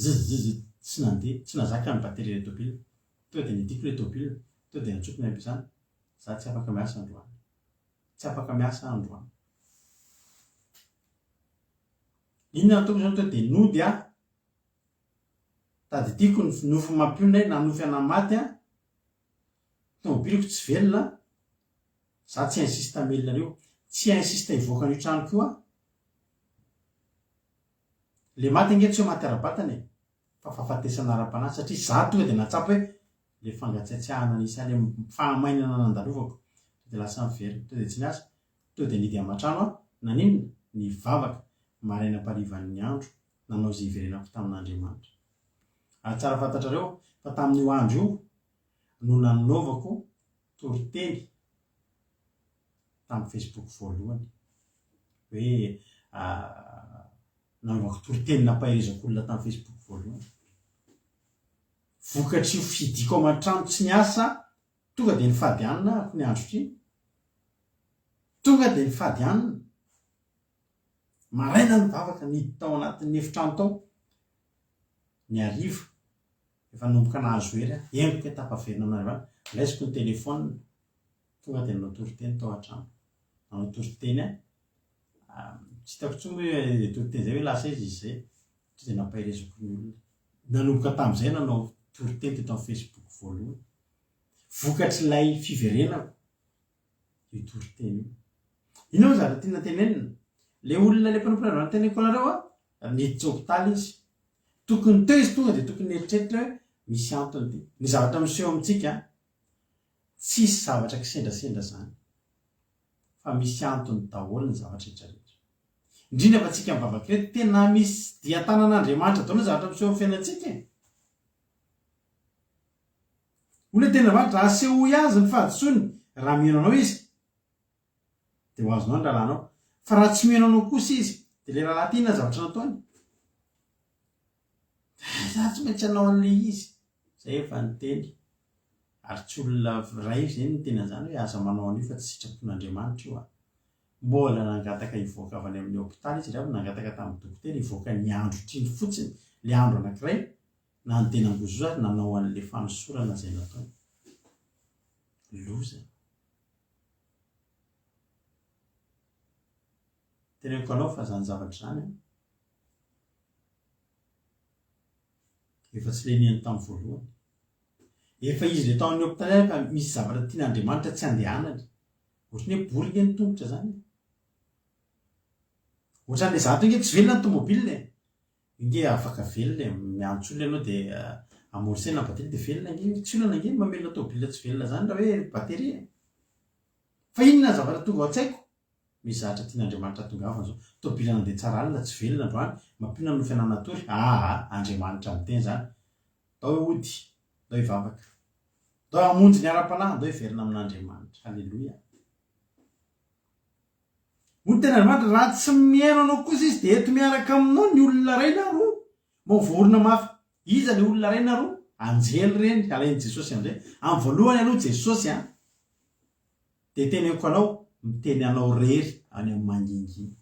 zizizizy tsy nandeha tsy nazaka ny batery le tômôbila to de nitiko le tômôbila to de natsoko ny ampiasana za tsy afaka miasa androany tsy afaka miasa androany inona ataoko zany to de nody aho tady tiako ny nofy mampiona nanofy ana maty a tômôbiliko tsy velona za tsy insiste amelinareo tsy insiste hivoaka an'io tranoko io a le maty ange tsy ho maty ara-batana fa fahafatesana ara-panahy satria za tonga de natsapy hoe le fangatsiatsiahana nisy le fahamainana nandalovako to de lasa miverina to de tsy niasa to de nidy amatrano a naninona nivavaka maraina am-parivan'ny andro nanao zay iverenako tamin'Andriamanitra ary tsara fantatrareo fa tamin'io andro io no nanaovako toriteny tamin'ny Facebook voalohany hoe nanaovako toriteny nampaherezako olona tamin'ny Facebook voalohany vokatry io fidiko ao man-trano tsy niasa tonga de nifady anina ako ny andro ty tonga de nifady anina maraina nivavaka nidy tao anatin'ny efitrano tao ny arivo efa nomboka nahazo ery a hengoka etapaverina amin'Andriamanitra laisiko ny telefona tonga de nanao toriteny tao an-trano nanao toriteny a tsy hitako tsony hoe toriteny zay hoe lasa izy zay tsy de nampaherezako ny olona nanomboka tamin'izay nanao toriteny teto amin'ny Facebook voalohany vokatry ilay fiverenako io toriteny io inao zara tiana tenenina le olona le mpanompon'Andriamanitra teneniko anareo a niditsy hôpitaly izy tokony teo izy tonga de tokony eritreritra hoe misy antony ty ny zavatra miseho amintsika tsisy zavatra kisendrasendra zany fa misy antony daholo ny zavatra rehetrarehetra indrindra fa tsika mivavaka hoe tena misy dia tanan'Andriamanitra daholo ny zavatra miseho amin'ny fiainantsika olona tena vatra asehoy azy ny fahadisony raha miheno anao izy de ho azonao ny rahalanao fa raha tsy miheno anao kosa izy de le raha laty inona zavatra nataony za tsy maintsy anao an'le izy zay efa niteny ary tsy olona ray zay ny tena zany hoe aza manao an'io fa tsy sitrapon'Andriamanitra io a mbola nangataka hivoaka avy any amin'ny hôpitaly izy rehefa nangataka tamin'ny dokotera hivoaka ny andro triny fotsiny le andro anankiray na ny tena ngozozary nanao an'le fanosorana zay nataony loza teneniko anao fa zany zavatra zany efa tsy lenihany tamin'ny voalohany. Efa izy le taon'ny hôpitaly fa misy zavatra tian'Andriamanitra tsy andehanany. Ohatrany hoe boringa ny tongotra zany. Ohatran'le zavatra inge tsy velona ny tomobile. Inge afaka velona miantso olona ianao dia amorsena batterie dia velona inge tsy olana inge mamelona tomobile tsy velona zany raha hoe batterie. Fa inona zavatra tonga ao an-tsaiko? Misy zavatra tian'Andriamanitra tonga avana zao. Tomobile nandeha tsara alina tsy velona androany mampina no fiananatory. Andriamanitra miteny zany. Dao ody, dao hivavaka. Dao hamonjy ny ara-panahy, dao hiverina amin'Andriamanitra. Halleloia. Moa tena Andriamanitra raha tsy mihaino anao kosa izy dia eto miaraka aminao ny olona iray na roa. Mavorona mafy. Iza le olona iray na roa? Anjely reny, alain'i Jesosy amin'izay. Amin'ny voalohany aloha Jesosy dia teneniko anao miteny anao rery any amin'ny mangingina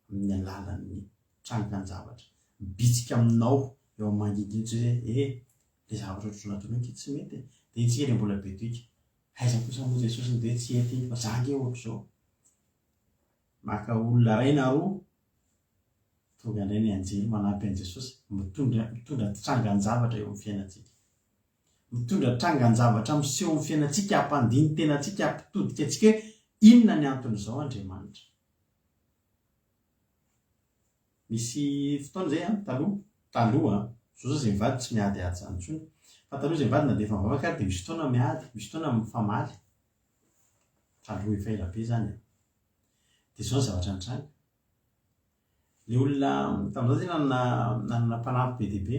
amin'ny alalan'ny trangan-javatra. Bitsika aminao eo amin'ny mangingina tsy hoe le zavatra ohatrany nataonao inge tsy mety. Dia itsika ilay mbola be toika. Aiza kosa moa Jesosy ny dia tsy ety fa za nge ohatr'izao. Maka olona iray na roa tonga indray ny anjely manampy an'i Jesosy mitondra trangan-javatra eo amin'ny fiainantsika. Mitondra trangan-javatra miseho amin'ny fiainantsika, hampandiny tenantsika, hampitodika antsika hoe inona ny anton'izao Andriamanitra. Misy fotoana izay taloha zao izay mivady tsy miady ady zany intsony. Fa taloha izay mivady na dia efa mivavaka ary dia misy fotoana miady, misy fotoana mifamaly. Taloha efa ela be zany. Dia izao ny zavatra nitranga. Le olona tamin'izao zay nanana mpanampy be dia be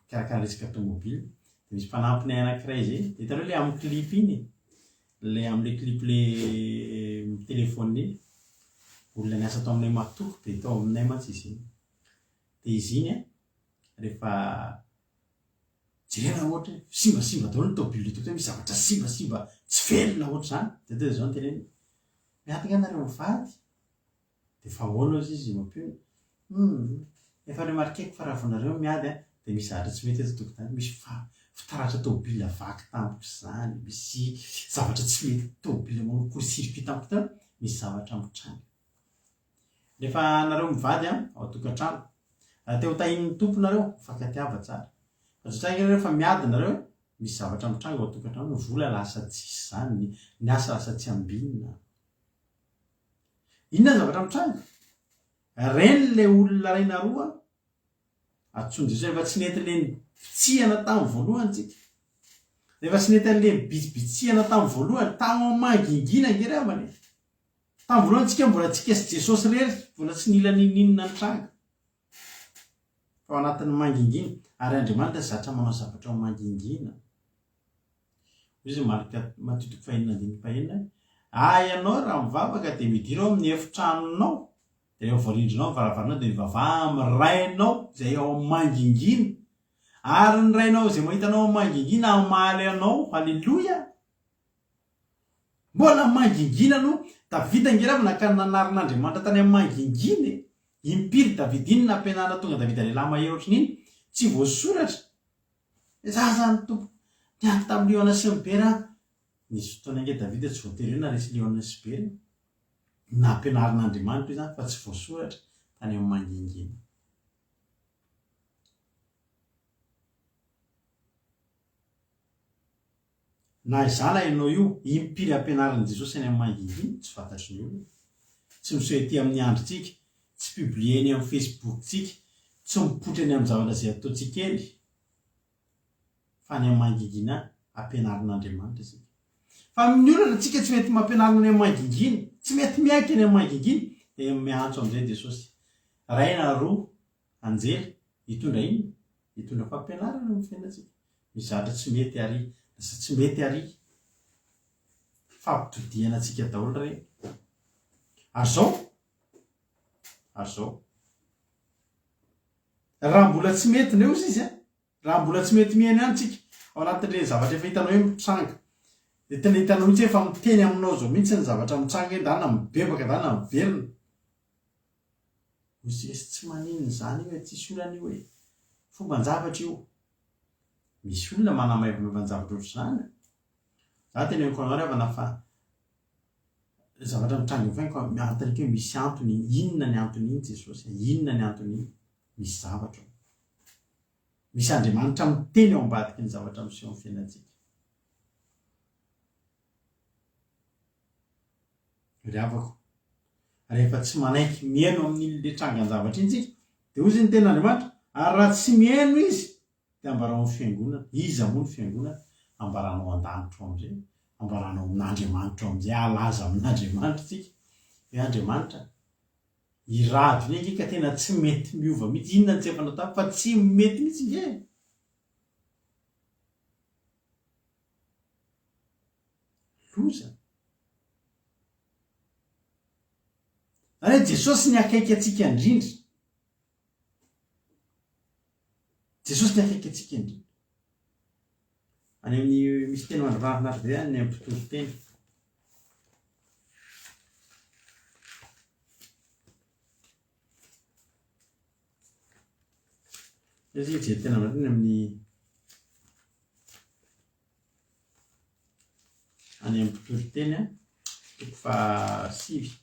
karakara resaka tomobile. Dia misy mpanampiny anankiray izay. Hitanao ilay amin'ny clip iny, ilay amin'ilay clip ilay téléphone iny. Olona niasa tao aminay matoko dia tao aminay mantsy izy iny. Dia izy iny rehefa jerena ohatra simbasimba daholo ny tomobile eto hoe misy zavatra simbasimba tsy velona ohatra zany. Dia teo izao ny teneny. Miadana nareo mivady. Dia fa ahoana izy izy mampiony. Efa remarkeko fa raha vao nareo miady dia misy zavatra tsy mety eto tokotany. Misy fitaratra tomobile vaky tampoka izany. Misy zavatra tsy mety tomobile manao court-circuit tampoka tany. Misy zavatra mitranga. Rehefa nareo mivady ao an-tokantrano, raha te ho tahin'ny tomponareo mifankatiava tsara. Fa saingy rehefa miady nareo misy zavatra mitranga ao an-tokantrano, ny vola lasa tsisy zany, ny asa lasa tsy ambinina. Inona ny zavatra mitranga? Reny le olona iray na roa atsony Jesosy rehefa tsy nety le bitsihana tamin'ny voalohany tsika. Rehefa tsy nety an'le bitsihana tamin'ny voalohany tamin'ny mangingina ngerevany. Tamin'ny voalohany tsika mbola tsika sy Jesosy rery, mbola tsy nila ninina ny tranga. Fa ao anatin'ny mangingina, ary Andriamanitra zatra manao zavatra ao mangingina. Izy marika matitoko fahaenina. Ianao raha mivavaka dia midira ao amin'ny efitranonao. Dia rehefa voarindrinao ny varavaranao dia mivavaha amin'ny rainao izay ao amin'ny mangingina. Ary ny rainao izay mahitanao amin'ny mangingina hamaly anao. Halleloia! Mbola mangingina no Davida ngerava nakany nanarin'Andriamanitra tany amin'ny mangingina. Impiry Davida iny nampianarana tonga Davida lehilahy mahery ohatrany iny tsy voasoratra. Za zany tompo niady tamin'ny Leona sy ny Bera. Nisy fotoana inge Davida tsy voatery na resy Leona sy Bera. Nampianarin'Andriamanitra izany fa tsy voasoratra tany amin'ny mangingina. Na izana ianao io impiry ampianaran'i Jesosy any amin'ny mangingina tsy fantatry ny olona. Tsy miseho ety amin'ny androntsika, tsy publieny amin'ny Facebook-tsika, tsy mipoitra any amin'ny zavatra izay ataontsika ely. Fa any amin'ny mangingina ampianarin'Andriamanitra isika. Fa amin'ny olana tsika tsy mety mampianarina any amin'ny mangingina, tsy mety miaika any amin'ny mangingina, dia miantso amin'izay Jesosy. Ray na roa anjely hitondra iny, hitondra fampianarana amin'ny fiainantsika. Misy zavatra tsy mety ary, tsy mety ary. Fampitodiana antsika daholo ireny. Ary zao raha mbola tsy mety ndreo izy raha mbola tsy mety mihaino ihany tsika ao anatin'ireny zavatra efa hitanao hoe mitranga. Dia tena hitanao mihitsy efa miteny aminao zao mihitsy ny zavatra mitranga hoe dana mibebaka, dana miverina. Misy tsy maninona izany io hoe tsisy olana io hoe fomban-javatra io. Misy olona manamaivamaivan-javatra ohatr'izany. Za tena hoe koanao rehefa fa zavatra mitranga io fainko miantana hoe misy antony, inona ny antony iny Jesosy, inona ny antony iny, misy zavatra. misy Andriamanitra miteny ao ambadiky ny zavatra miseho amin'ny fiainantsika. Ravako rehefa tsy manaiky miaino amin'ile trangan-javatra iny tsika dia ozy ny tena Andriamanitra, ary raha tsy miaino izy dia ambaranao fiangonana. Iza moa ny fiangonana? Ambaranao an-danitra am'izay, ambaranao amin'Andriamanitra am'izay, alaza amin'Andriamanitra tsika hoe Andriamanitra irado iny ange ka tena tsy mety miova mihitsy. Inona ny tsy efa natao fa tsy mety mihitsy nge. Loza. Ary Jesosy ny akaiky atsika indrindra. Jesosy ny akaiky atsika indrindra. Any amin'ny misy teny mandrivavina be any amin'ny mpitoro teny. Izy je tena marina amin'ny any amin'ny mpitoro teny toko fa-5.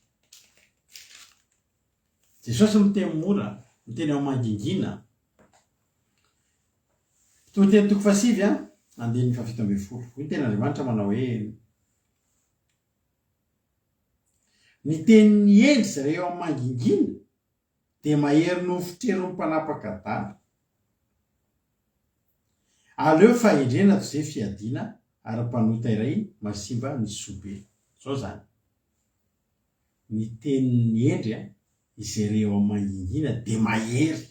Jesosy miteny mora, miteny ao mangingina. Teny toko fa-5 andiny 17. Ny tena Andriamanitra manao hoe ny tenin'ny endry zareo eo amin'ny mangingina dia mahery no fitreron'ny mpanapaka dala. Aleo fahendrena toy izay fiadiana ary mpanota iray masimba ny sobe. Zao zany. Ny tenin'ny endry izay reo amin'ny mangingina dia mahery.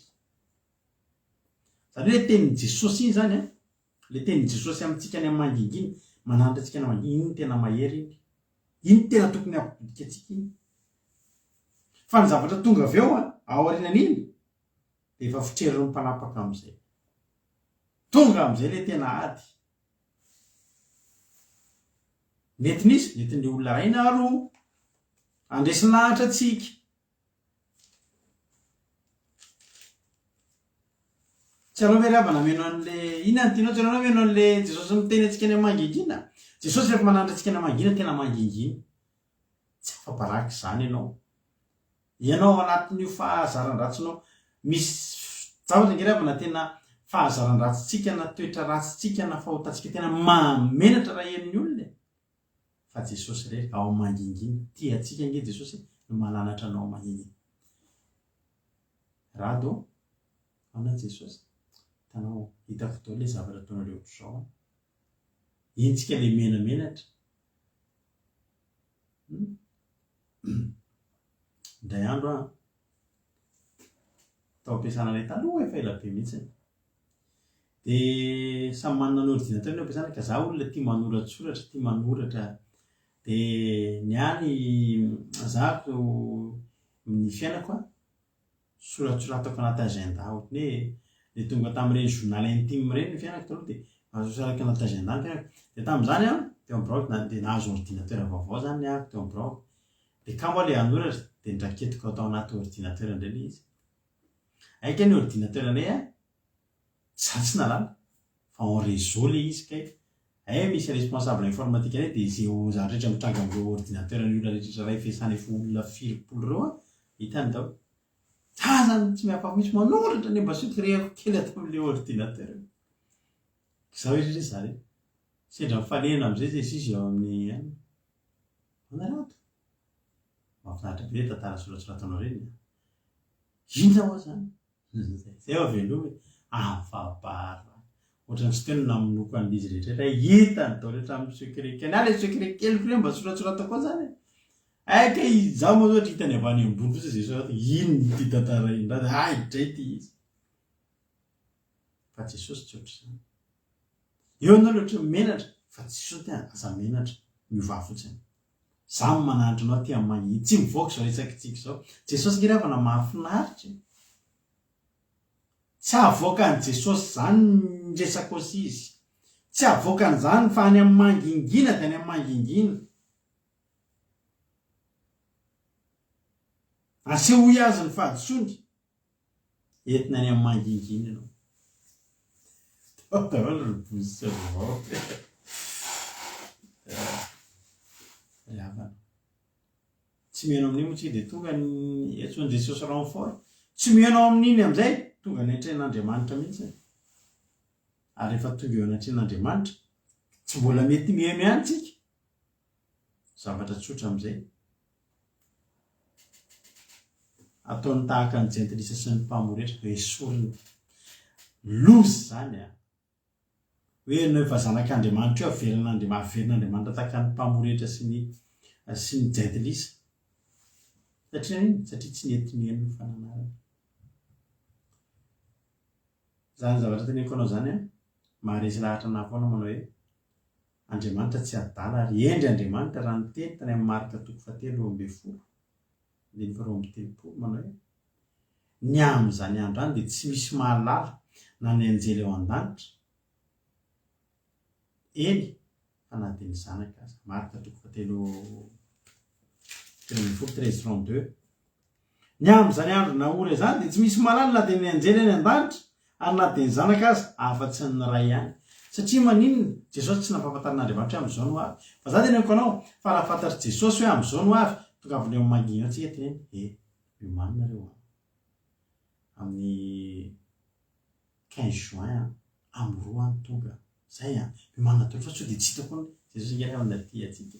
Zany hoe tenin'ny Jesosy iny zany le tenin'ny Jesosy amintsika ny amin'ny mangingina, mananitra antsika ny mangingina, iny tena mahery iny. Iny tena tokony hampidika antsika iny. Fa ny zavatra tonga avy eo ao aorianan'iny dia efa fitreron'ny mpanapaka amin'izay. Tonga amin'izay le tena ady. Netin'izy, netin'ny olona ray na roa andraisinahitra antsika. Tsy aleo ve ravana meno an'le inona ny tianao, tsy aleo meno an'le Jesosy miteny antsika ny mangingina. Jesosy rehefa mananitra antsika ny mangingina tena mangingina. Tsy afa-baraka izany ianao. Ianao anatin'io fahazaran-dratsinao misy zavatra nge ravana tena fahazaran-dratsitsika na toetra ratsitsika na fahotantsika tena mamenatra raha hen'ny olona. Fa Jesosy rehefa ao mangingina, tia antsika nge Jesosy no mananatra anao mangingina. Rado amina Jesosy. Tanao hitako daholo le zavatra ataonareo zao. Intsika le menamenatra. Indray andro tao ampiasana ilay taloha efa ela be mihitsy. Dia samy manana ny ordinateur ny ampiasana ka za olona tia manoratsoratra, tia manoratra. Dia ny any zako ny fiainako soratsoratako anaty agenda ohatry ny tonga tamin'ireny journal intime ireny ny fiainako taloha dia mazosoraka anaty agenda ny fiainako. Dia tamin'izany teo amin'ny braoko dia nahazo ordinateur vaovao zany ny ahako teo amin'ny braoko. Dia ka moa ilay hanoratra dia ndraketiko atao anaty ordinateur indray ilay izy. Aika ny ordinateur anay tsy nalala fa en réseau ilay izy kay. Misy responsable informatique anay dia izay zavatra rehetra mitranga amin'ireo ordinateur ny olona rehetra ray fiasana efa olona 20 ireo hitany daholo. Zany tsy miafa mihitsy manoratra ny mba sotirehako kely atao amin'ilay ordinateur. Izao izy zany. Sendra mifalena amin'izay zay izy eo amin'ny manarato. Mahafinaritra be tantara soratsoratanao ireny. Inona moa zany? Zay ao veloma afabara. Ohatran'ny tsy teny naminoko an'izy rehetra hitany daholo hatramin'ny secret kely. Ilay secret kely koa mba soratsorata koa zany. Aika izaho moa ohatra hitany avy any ambony fotsy zay sao ino ty tantara iny raha haidray ty izy. Fa Jesosy tsy ohatra izany. Eo anao loatra menatra fa Jesosy tena aza menatra miova fotsiny. Zaho mananatra anao ty amin'ny mangingina tsy mivoaka izao resakitsika izao. Jesosy nge ravana mahafinaritra. Tsy avoaka an' Jesosy zany ny resaka aussi izy. Tsy avoaka an'izany fa any amin'ny mangingina dia any amin'ny mangingina. Asehoy azy ny fahadisony. Entina any amin'ny mangingina ianao. Daholo ry bozy sy avao. Ravana. Tsy mihaino amin'iny moa tsika dia tonga ny antsoin'i Jesosy renfort. Tsy mihaino amin'iny amin'izay tonga ny haitren'Andriamanitra mihitsy. ary rehefa tonga eo anatrehan'Andriamanitra tsy mbola mety mihany tsika zavatra tsotra amin'izay ataony tahaka ny jentilisa sy ny mpamoretra esoriny lozy zany hoe no efa zanak'Andriamanitra eo averin'Andriamanitra tahaka ny mpamoretra sy ny jentilisa satria tsy nety mihany ny fananarana zany zavatra teneko anao zany maharesy lahatra na foana manao hoe Andriamanitra tsy adala ary endry Andriamanitra raha niteny tany amin'ny Marka 3:10 manao hoe ny amin'izany andro any dia tsy misy mahalala na ny anjely ao an-danitra eny fa na dia ny zanaka aza. Marka 3:13-32 ny amin'izany andro na ory zany dia tsy misy mahalala na dia ny anjely any an-danitra ary na dia ny zanaka aza afa-tsy ny ray ihany satria maninona Jesosy tsy nampahafantarin'Andriamanitra amin'izao no avy fa za teneniko anao fa raha fantatry Jesosy hoe amin'izao no avy tonga avy leo mangina antsika teny iomanina reo amin'ny 15 juin amin'ny 2 any tonga zay iomanina tolo fa tsy dia tsy hitako Jesosy ngeravana tia atsika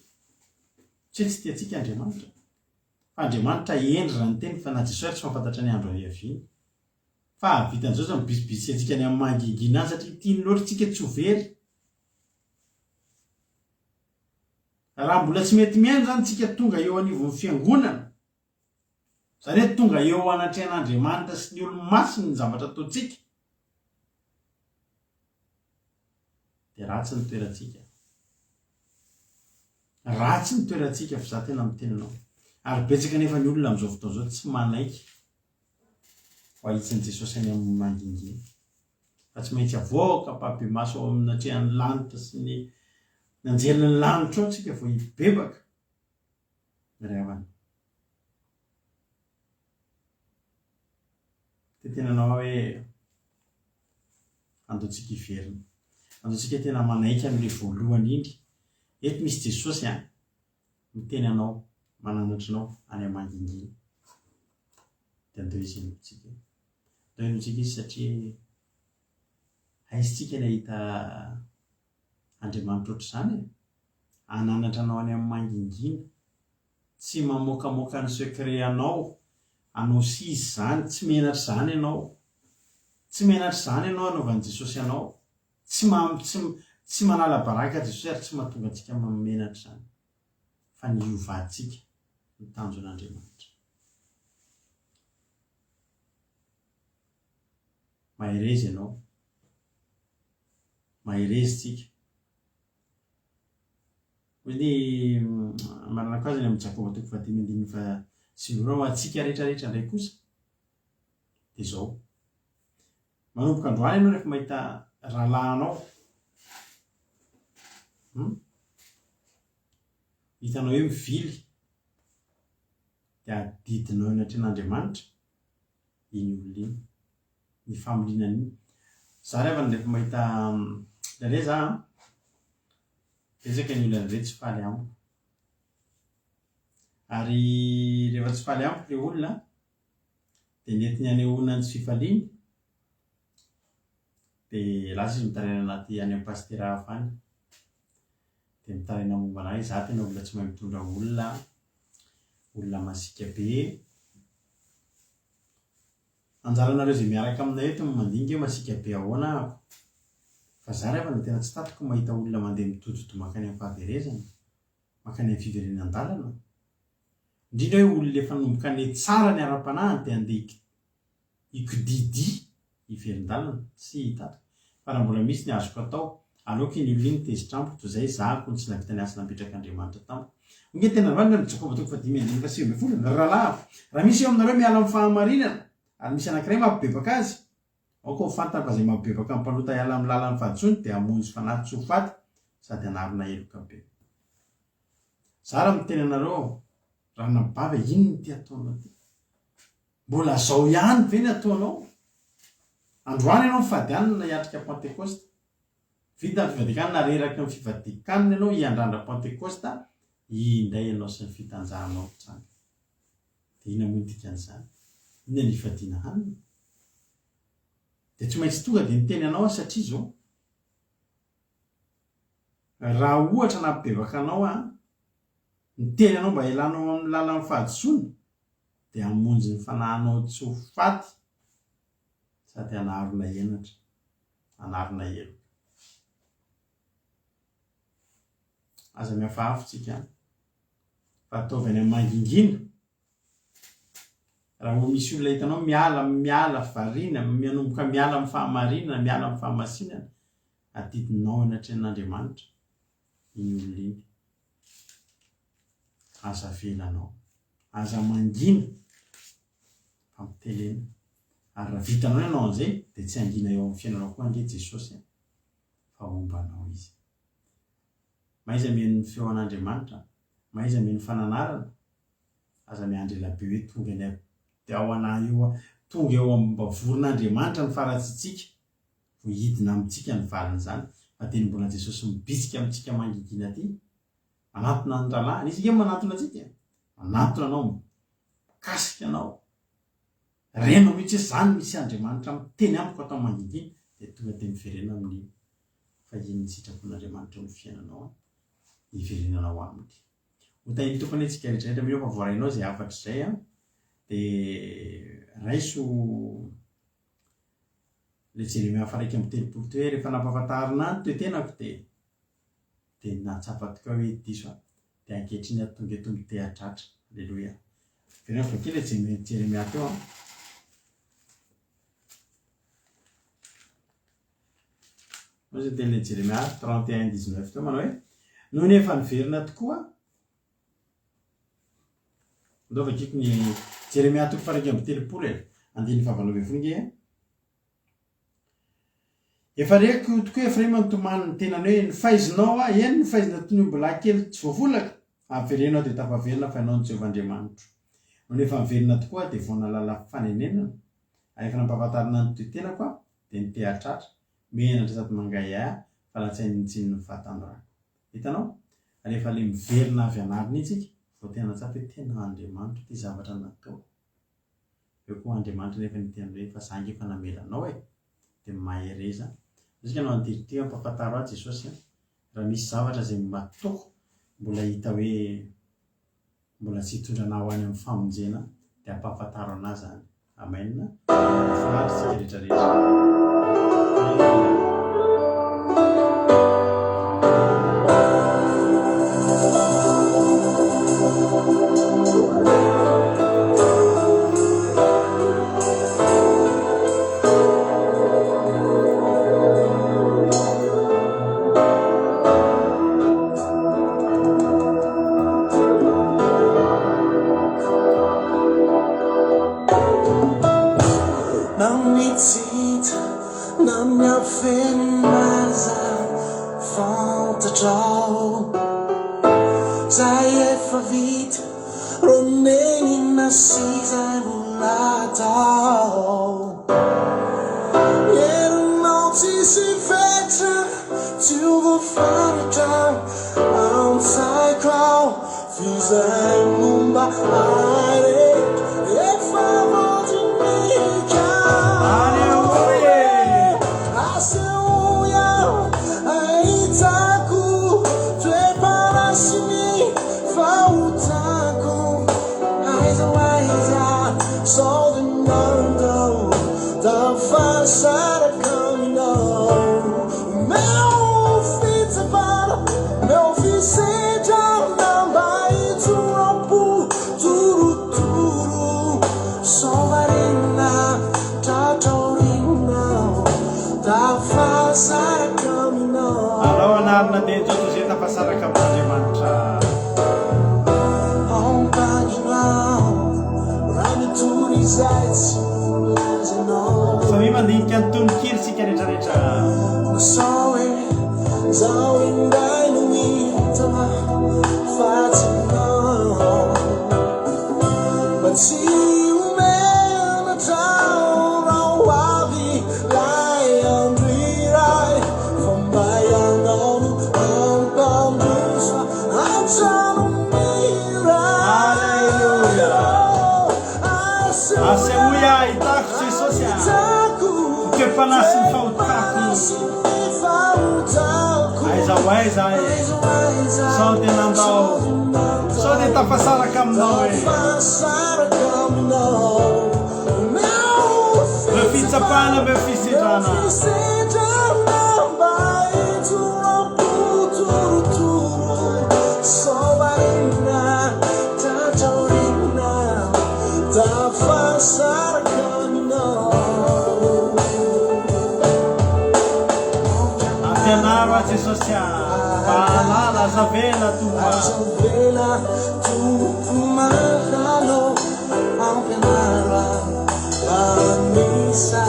tsy tia atsika Andriamanitra fa Andriamanitra endry raha ny teny fa na Jesosy tsy mampafantatra ny andro aviany fa vitan'izao zany bisibisy atsika ny amin'ny mangingina any satria tiany loatra tsika tsy ho very raha mbola tsy mety mihaino zany tsika tonga eo anivon'ny fiangonana zany hoe tonga eo anatrehan'Andriamanitra sy ny olo-masiny ny zavatra ataontsika dia ratsy ny toerantsika fa za tena miteny anao ary betsaka nefa ny olona amin'izao fotoana izao tsy manaiky ho ahitsin'i Jesosy any amin'ny mangingina fa tsy maintsy avoaka pape maso ao amin'ny atrehan'ny lanitra sy ny anjelin'ny lanitra ao tsika vao hibebaka ray avana tena anao hoe andoantsika iverina andoantsika tena manaiky amin'ilay voalohany indry eto misy Jesosy miteny anao mananatra anao any amangingina dia andeo izy enotsika izy satria aizitsika ny ahita Andriamanitra ohatr'izany ananatra anao any amin'ny mangingina tsy mamoakamoaka ny secret anao si izy zany tsy menatra zany ianao anaovan'i Jesosy anao tsy manala baraka Jesosy ary tsy mahatonga antsika menatra zany fa ny iovatsika ny tanjon'Andriamanitra maherezy ianao maherezy tsika hoe ny marana koa zany amin'ny Jakoba 5:5 atsika rehetrarehetra ndray kosa dia izao manomboka androany ianao rehefa mahita rahalahinao hitanao hoe mivily dia adidinao eny atrehan'Andriamanitra iny olona iny ny familiana iny za rehefa mahita lare za ezaka ny olona re tsy faly amiko ary rehefa tsy faly amiko ilay olona dia netiny anehoana ny tsy fifaliany dia lasa izy mitaraina anaty any amin'ny pastera hafa any dia mitaraina momba anahy za tena olona tsy mahay mitondra olona masika be anjaranareo izay miaraka aminay eto mandinga hoe masika be ahoana ako fa za rehefa ny tena tsy tatiko mahita olona mandeha mitojoto makany amin'ny fahaverezana makany amin'ny fiverenana an-dalana indrindra hoe olona efa nomboka ny tsara ny ara-panahy dia andeha ikodidy hiverin-dalana tsy hitata fa raha mbola misy ny azoko atao aleoko ny olona iny tezitrampo toy izay zahako ny tsy navita ny asa napetraka Andriamanitra tamiko nge tena rano ny Jakoba 5:5 rahalahy raha misy eo aminareo miala amin'ny fahamarinana ary misy anankiray mampibebaka azy aoka ho fantana fa izay mampibebaka amin'ny mpanota hiala amin'ny lalan'ny fahatsony dia hamonjy fanahy tsy ho faty sady anarina eloka be za raha miteny anareo raha nabava ino ny ty ataonao ty mbola zao ihany ve ny ataonao androany ianao mifadianina hiatrika Pentecoste vita ny fivadikanina nareraky ny fivadikanina ianao hiandrandra Pentecoste indray ianao sy ny fitanjahanao trano dia ina moa dikan'izany ina ny fivadiana hanina dia tsy maintsy tonga dia niteny anao satria zao raha ohatra nampibevaka anao ny teny anao mba ilanao amin'ny lalan'ny fahadisoana dia hamonjy ny fanahinao tsy ho faty sady hanarona henatra hanarona elo aza miafahafitsika fa ataovy any mangingina raha ho misy olona hitanao miala variana manomboka miala amin'ny fahamarinana miala amin'ny fahamasinana adidinao anatrenin'Andriamanitra iny olona iny aza velanao aza mangina fa mitelena ary raha vitanao ianao an'izay dia tsy angina eo amin'ny fiainanao koa ange Jesosy fa ombanao izy maiza mihaino ny feo an'Andriamanitra maiza mihaino fananarana aza miandry elabe hoe tonga ny ao anahy io tonga eo ambavorin'Andriamanitra ny faratsitsika ho hidina amintsika ny valin'izany fa teny mbola Jesosy mibitsika amintsika mangingina aty manatona ny ralahany izy io manatona antsika manatona anao mikasika anao reno mihitsy izany misy Andriamanitra miteny amiko atao mangingina dia tonga dia miverena amin'ny fa iny ny sitrapon'Andriamanitra ny fiainanao hiverenanao aminy ho tahiny tokony antsika rehetrarehetra mino fa voarainao izay afatra izay dia raiso le Jeremia faraiky amin'ny telopolo teo hoe rehefa nampahafantarina any toe-tenako dia natsapa tokoa hoe diso dia ankehitriny tonga eto mitehatratra alleloia verena vakely Jeremia teo Ozy teny Jeremia 31:19 teo manao hoe noho ny efa niverina tokoa ndao vakiko ny Jeremia toko faraiky amin'ny telopolo andiny fahavalo fonge efa reko tokoa Efraima nitomany ny tenany hoe ny faizinao eny ny faizina tony mbola kely tsy voavolaka averenao dia tafaverina fa ianao ny Jehovandriamanitra noho ny efa niverina tokoa dia vao nalala fanenenana efa nampahafantarina ny toe-tenako dia nitehatratra menatra sady mangaya fa latsainy nitsiny ny vatandrako hitanao rehefa le miverina avy anariny itsika vao tena tsapa hoe tena Andriamanitra ty zavatra natao eo koa Andriamanitra nefa niteny hoe fa zangy efa namelanao dia mahereza isika no antiriteo ampafantaro azy Jesosy raha misy zavatra izay matoko mbola hita hoe mbola tsy hitondranao any amin'ny famonjena dia ampafantaro anazy zany amen fahary sika rehetrarehetra aiza sao tena andao sao dia tafasaraka aminao me fitsapahana me fisedrana ampianaro a Jesosy mahalala azavela tumalalo ampianaro anisa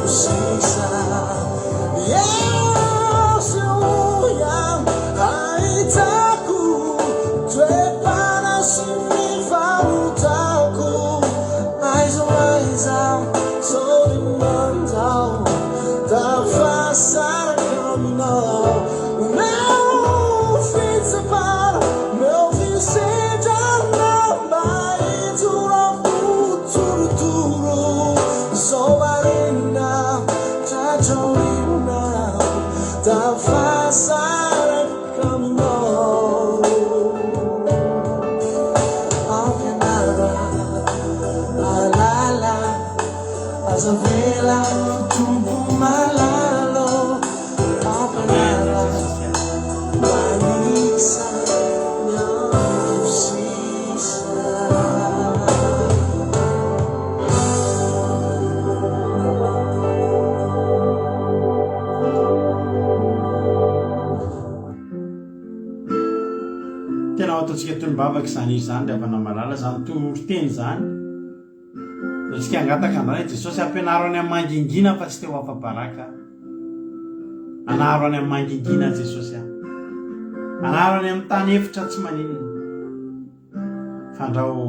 sisa yesuya aitaku twepana simifautaku aiza solimandao tafasara kamino meu fitsapara meu visedana baitura futuro sobarina tajorina tafasara kamino alcanara alala azavela tumbu malalo alcanara manisa tena ataontsika tombavaka zany izy zany ravana malala zany toteny zany atsika angataka andray Jesosy ampianaro any amin'ny mangingina fa tsy teo afabaraka anaro any amin'ny mangingina Jesosy anaro any amin'ny tany efitra tsy maninona fa ndrao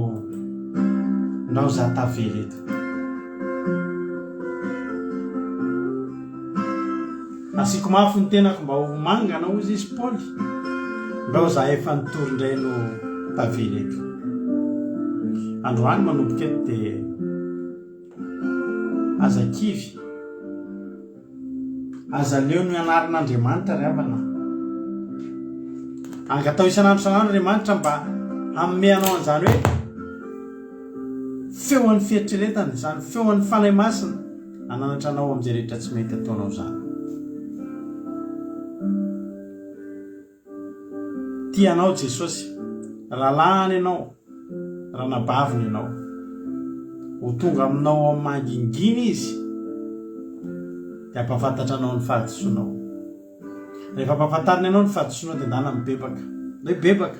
za tavela eto asiko mafy ny tenako mba ho mangana ozy izy Paoly ndao za efa nitory no tavela eto androany manomboka eto dia aza kivy aza leo no anarin'Andriamanitra ry havana angatao isan'andro Andriamanitra mba hamme anao an'izany hoe feoan'ny fieritreretana zany feoan'ny fanahy masina ananatra anao amin'izay rehetra tsy mety ataonao zany tianao Jesosy rahalahany ianao raha nabaviny ianao ho tonga aminao amin'ny mangingina izy dia ampafantatra anao ny fahadisoanao rehefa ampafantariny ianao ny fahadisoanao dia ndana mibebaka hoe bebaka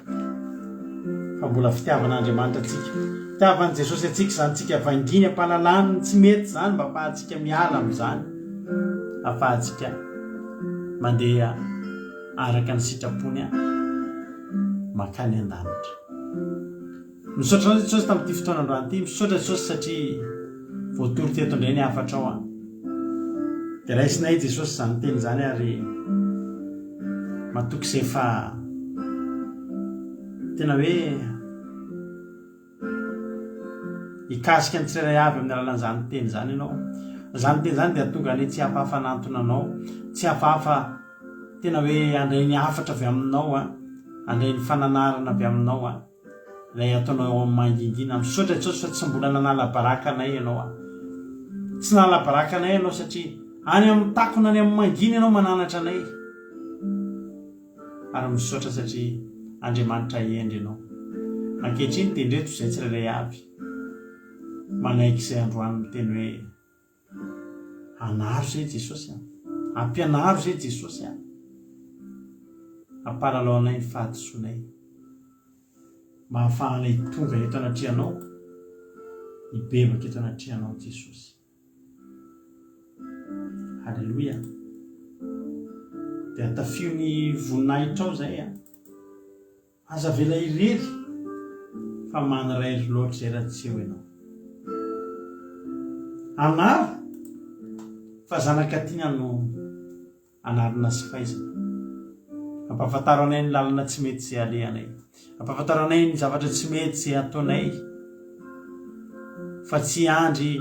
fa mbola fitiavan'Andriamanitra atsika fitiavan'i Jesosy atsika zany tsika vanginy ampahalalany tsy mety zany mba ahafahantsika miala amin'izany ahafahantsika mandeha araka ny sitrapony makany an-danitra misaotra Jesosy tamin'ity fotoanandroany ity misaotra Jesosy satria voatory teto indray ny afatra ao dia raisinay Jesosy zany teny zany ary matoky izay fa tena hoe hikasika ny tsirairay avy amin'ny alalan'izany teny zany ianao zany teny zany dia tonga ane tsy hafahafa nantona anao tsy hafahafa tena hoe andray ny afatra avy aminao andray ny fananarana avy aminao ilay ataonao amin'ny mangingina misaotra Jesosy fa tsy mbola nanala baraka anay ianao tsy nanala baraka anay ianao satria any amin'ny takona any amin'ny mangina ianao mananatra anay ary misaotra satria Andriamanitra iendry ianao ankehitriny tendreto izay tsirairay avy manaiky izay androany miteny hoe anaro zay Jesosy ampianaro zay Jesosy ampalalao anay ny fahadisoanay mahafahanay tonga eto anatrianao hibebaka eto anatrianao Jesosy. Halleluja. Dia tafio ny voninahitra ao zay aza vela irery fa manarairy loatra zay raha tsy eo ianao anaro fa zanakatiana no anarina sy faizana ampafantaro anay ny lalana tsy mety zay alehanay ampafantaro anay ny zavatra tsy mety zay ataonay fa tsy andry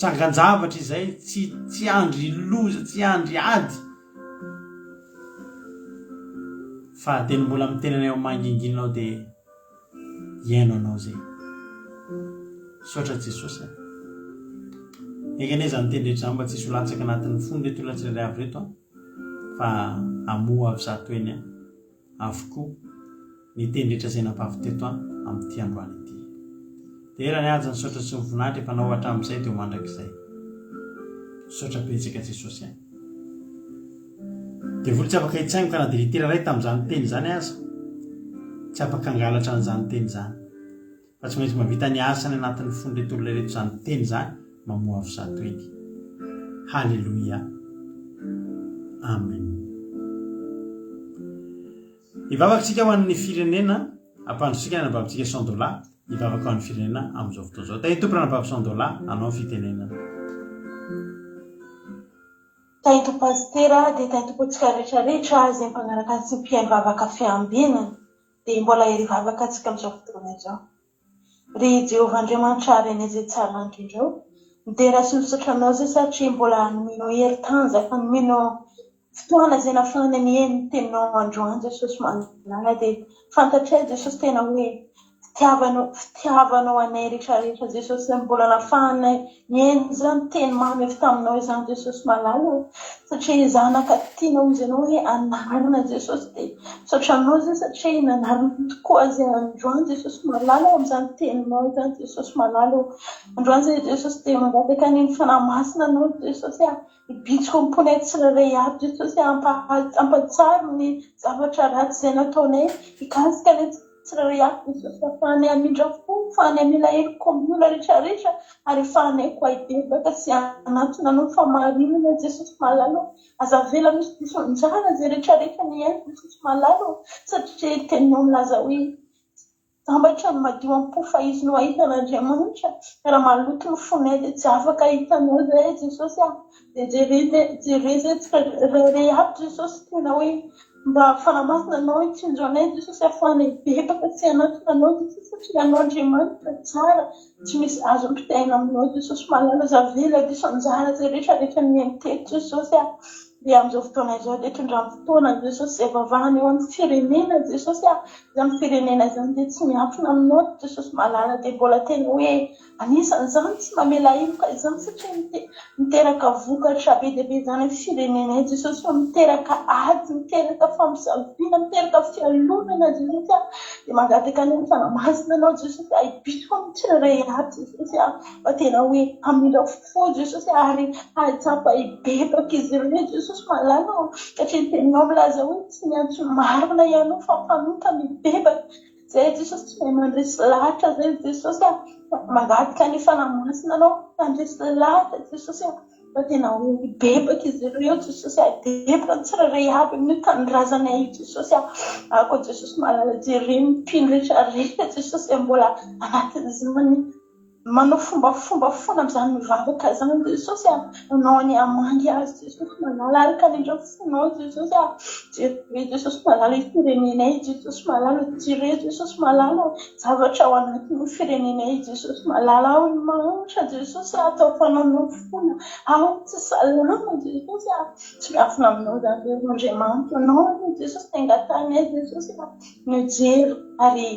trangan-javatra izay tsy andry loza tsy andry ady fa teny mbola mitenanay ao manginginao dia iaino anao zay sotra Jesosy ekanezany tendretra zany mba tsisy olatsaka anatin'ny fony reto olona tsirairay avy reto fa amoa avy zato eny avokoa ny tendretra zay nampavy teto amin'ity androany ity dia raha ny aja ny sotra sy mivoninahitra efa nao hatramin'izay dia mandrakizay sotra betsaka Jesosy dia voly tsy afaka hitsaingo ka na dia litera ray tamin'izany teny zany aza tsy afaka angalatra n'izany teny zany fa tsy maintsy mavita ny asany anatin'ny fony reto olona reto zany teny zany mamoa avy zato eny. Halleluia, amen. Ivavakantsika ho an'ny firenena ampandrosika ny anababitsika $100 ivavaka ho an'ny firenena amin'izao fotoana izao. Tahitompona anabavy $100 anao fitenenana. Tahito pastera dia tahitopontsika rehetrarehetra izay mpanaraka ny mpihaino vavaka fiambinana dia mbola hery vavaka antsika amin'izao fotoana izao. Ry Jehovah-Andriamanitra reny izay tsara indrindra dia raha sosotra zay satria mbola nomeno heri-tanjaka nomeno fotoana izay nafahana mihaino ny teninao androany Jesosy manala dia fantatray Jesosy tena hoe fitiavanao anay rehetrarehetra Jesosy mbola nafahana mihaino izany teny mamy avy taminao izany Jesosy malala satria zanaka tianao izy ianao hoe anarana Jesosy dia sotranao zay satria nanarina tokoa izay androany Jesosy malala amin'izany teninao izany Jesosy malala androany zay Jesosy dia mangataka ny fanahy-masina anao Jesosy ibitsiko mipony tsirairay aby Jesosy ampatsaro ny zavatra ratsy izay nataonay ikasika ny tsirairay aby Jesosy afahanay amindra fo afahanay amila hery komiola rehetrarehetra ary afahanay koa ibebaka sy anatona anao famarinana Jesosy malala azavela misy disonjara zay rehetrarehetra ny haino Jesosy malala satria teninao milaza hoe tambatra ny madio am-po fa izy no ahitan'Andriamanitra raha maloto ny fonay dia tsy afaka hitanao zay Jesosy dia jereo zay tsirairay aby Jesosy tena hoe mba fanamasina anao hitsinjo anay Jesosy afahanay bebaka sy anatona anao Jesosy satria anao Andriamanitra tsara tsy misy azo mpitaina aminao Jesosy malala zavela disonjara zay rehetrarehetra ny teto Jesosy dia amin'izao fotoana izao dia tondrany fotoana Jesosy izay vavahana eo amin'ny firenena Jesosy izany firenena izany dia tsy miafina aminao Jesosy malala dia mbola tena hoe anisan'izany tsy mamela imoka izany satria miteraka vokatra be dia be izany amin'ny firenena Jesosy fa miteraka ady miteraka fampisaviana miteraka fialonana Jesosy dia mangataka ny fanamasina anao Jesosy ibitsiko amin'ny tsirairay aby Jesosy fa tena hoe amindra fo Jesosy ary ahatsapa ibebaka izy ireo Jesosy malala satria teninao milaza hoe tsy miantso marina ianao fa mpanota mibebaka zay Jesosy tsy mahay mandresy lahatra zay Jesosy mangataka ny fanamasina anao mandresy lahatra Jesosy fa tena hoe mibebaka izy ireo Jesosy adebaka ny tsirairay aby amin'ny tanindrazanay Jesosy ako Jesosy malala jereny mpino rehetrarehetra Jesosy mbola anatin'izany manao fombafomba foana amin'izany mivavaka zany Jesosy anao ny amangy azy Jesosy malala araka n'indreo fonao Jesosy jere Jesosy malala firenenay Jesosy malala jere Jesosy malala zavatra ao anatin'ny firenenay Jesosy malala ao ny mahantra Jesosy atao fananao fona ao tsy salama Jesosy tsy miafina aminao zany Andriamanitra anao Jesosy tengatanay Jesosy mijery ary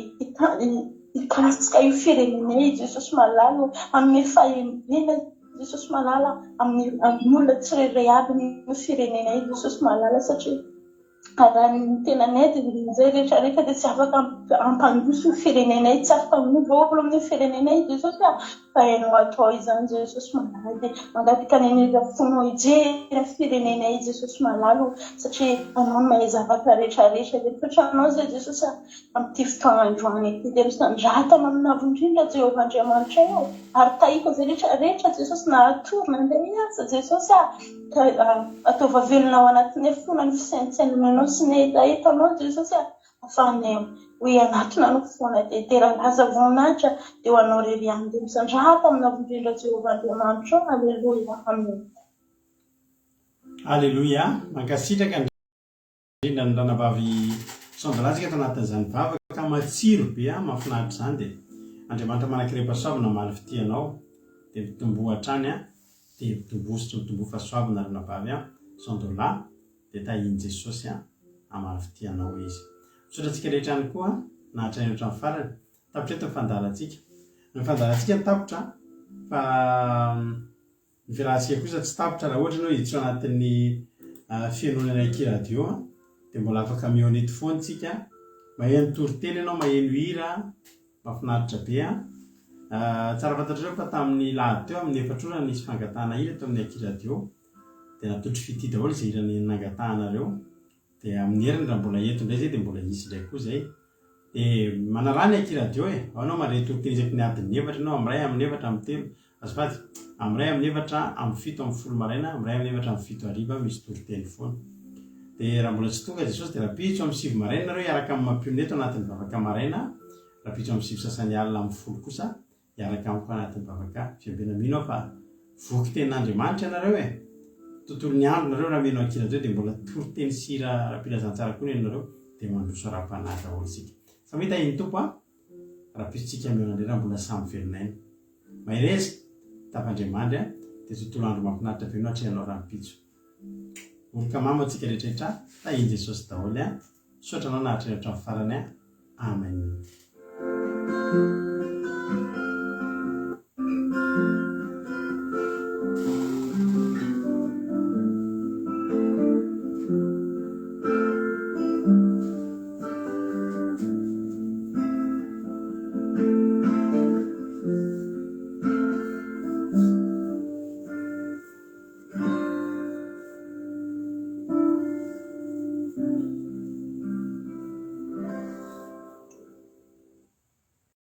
ikasika io firenenay Jesosy malala amin'ny fahendrena Jesosy malala amin'ny olona tsirairay aby ny firenenay Jesosy malala satria raha ny tenanay dia zay rehetrarehetra dia tsy afaka ampandroso firenenay tsy afaka miova olo amin'ny firenenay Jesosy fa hainao atao izany Jesosy malala dia mangataka ny an'ireo fonao hijery firenenay Jesosy malala satria anao no mahay zavatra rehetrarehetra dia totranao zay Jesosy amin'ity fotoana androany ity dia misandratanao amin'avo indrindra Jehovah-Andriamanitra eo ary tahiko zay rehetrarehetra Jesosy nahatorina andeha asa Jesosy ataova velonao anatin'ny fona ny fisaintsainanao sy ny etaetanao Jesosy afahanay hoe anatona anao foana dia teralaza voninahitra dia ho anao rery any dia misandrata amin'avo indrindra Jehovah-Andriamanitra eo Alleluia amen. Alleluia mankasitraka indrindra ny ranavavy $100 ato anatin'izany vavaka matsiro be mahafinaritra izany dia Andriamanitra manankiray-pasoavana mali fitianao dia mitomboa hatrany dia tombositra mitombo fahasoavana ranabavy sandola dia tahiny Jesosy amary fitianao izy. Misaotratsika rehetra ihany koa nahatrany ohatran'ny farany tapitra eto ny fandaharantsika. Ny fandaharantsika tapotra fa ny fiarahantsika kosa tsy tapotra raha ohatra ianao hiditra anatin'ny fianonana ekiradio dia mbola afaka mihoanety foana tsika maheno toriteny ianao maheno hira mahafinaritra be tsara fantatrareo fa tamin'ny lahady teo amin'ny 4 orana nisy fangatahana hira teo amin'ny ekiradio dia natotry fity daholo izay hirany nangatahanareo dia amin'ny heriny raha mbola eto indray zay dia mbola isy indray koa zay dia manarany ekiradio ao anao mandray toriteny isaky ny adiny 4 ianao amiray amin'ny 4 amin'ny 3 azafady amiray amin'ny 4 amin'ny 7 amin'ny 10 maraina amiray amin'ny 4 amin'ny 7 hariva misy toriteny foana. Dia raha mbola tsy tonga Jesosy dia rapitso amin'ny 7 maraina nareo hiaraka amin'ny mampioneto anatin'ny bavaka maraina, rapitso amin'ny 7 sasany alina amin'ny 10 kosa hiaraka amiko anatin'ny bavaka fiambina mino fa voky tenin'Andriamanitra ianareo tontolo ny andro nareo raha meno akiradio dia mbola toriteny sira rapilazantsara koa nenareo dia mandroso ara-panahy daholo isika. Fa mita iny tompo rapitsotsika mionandray raha mbola samy velonaina maireza tapandriamandry dia tontolo andro mahafinaritra be no atrehanao rampitso. Oroka mama atsika rehetrarehetra tahiny Jesosy daholo sotra anao nahatrany ohatran'ny farany amen.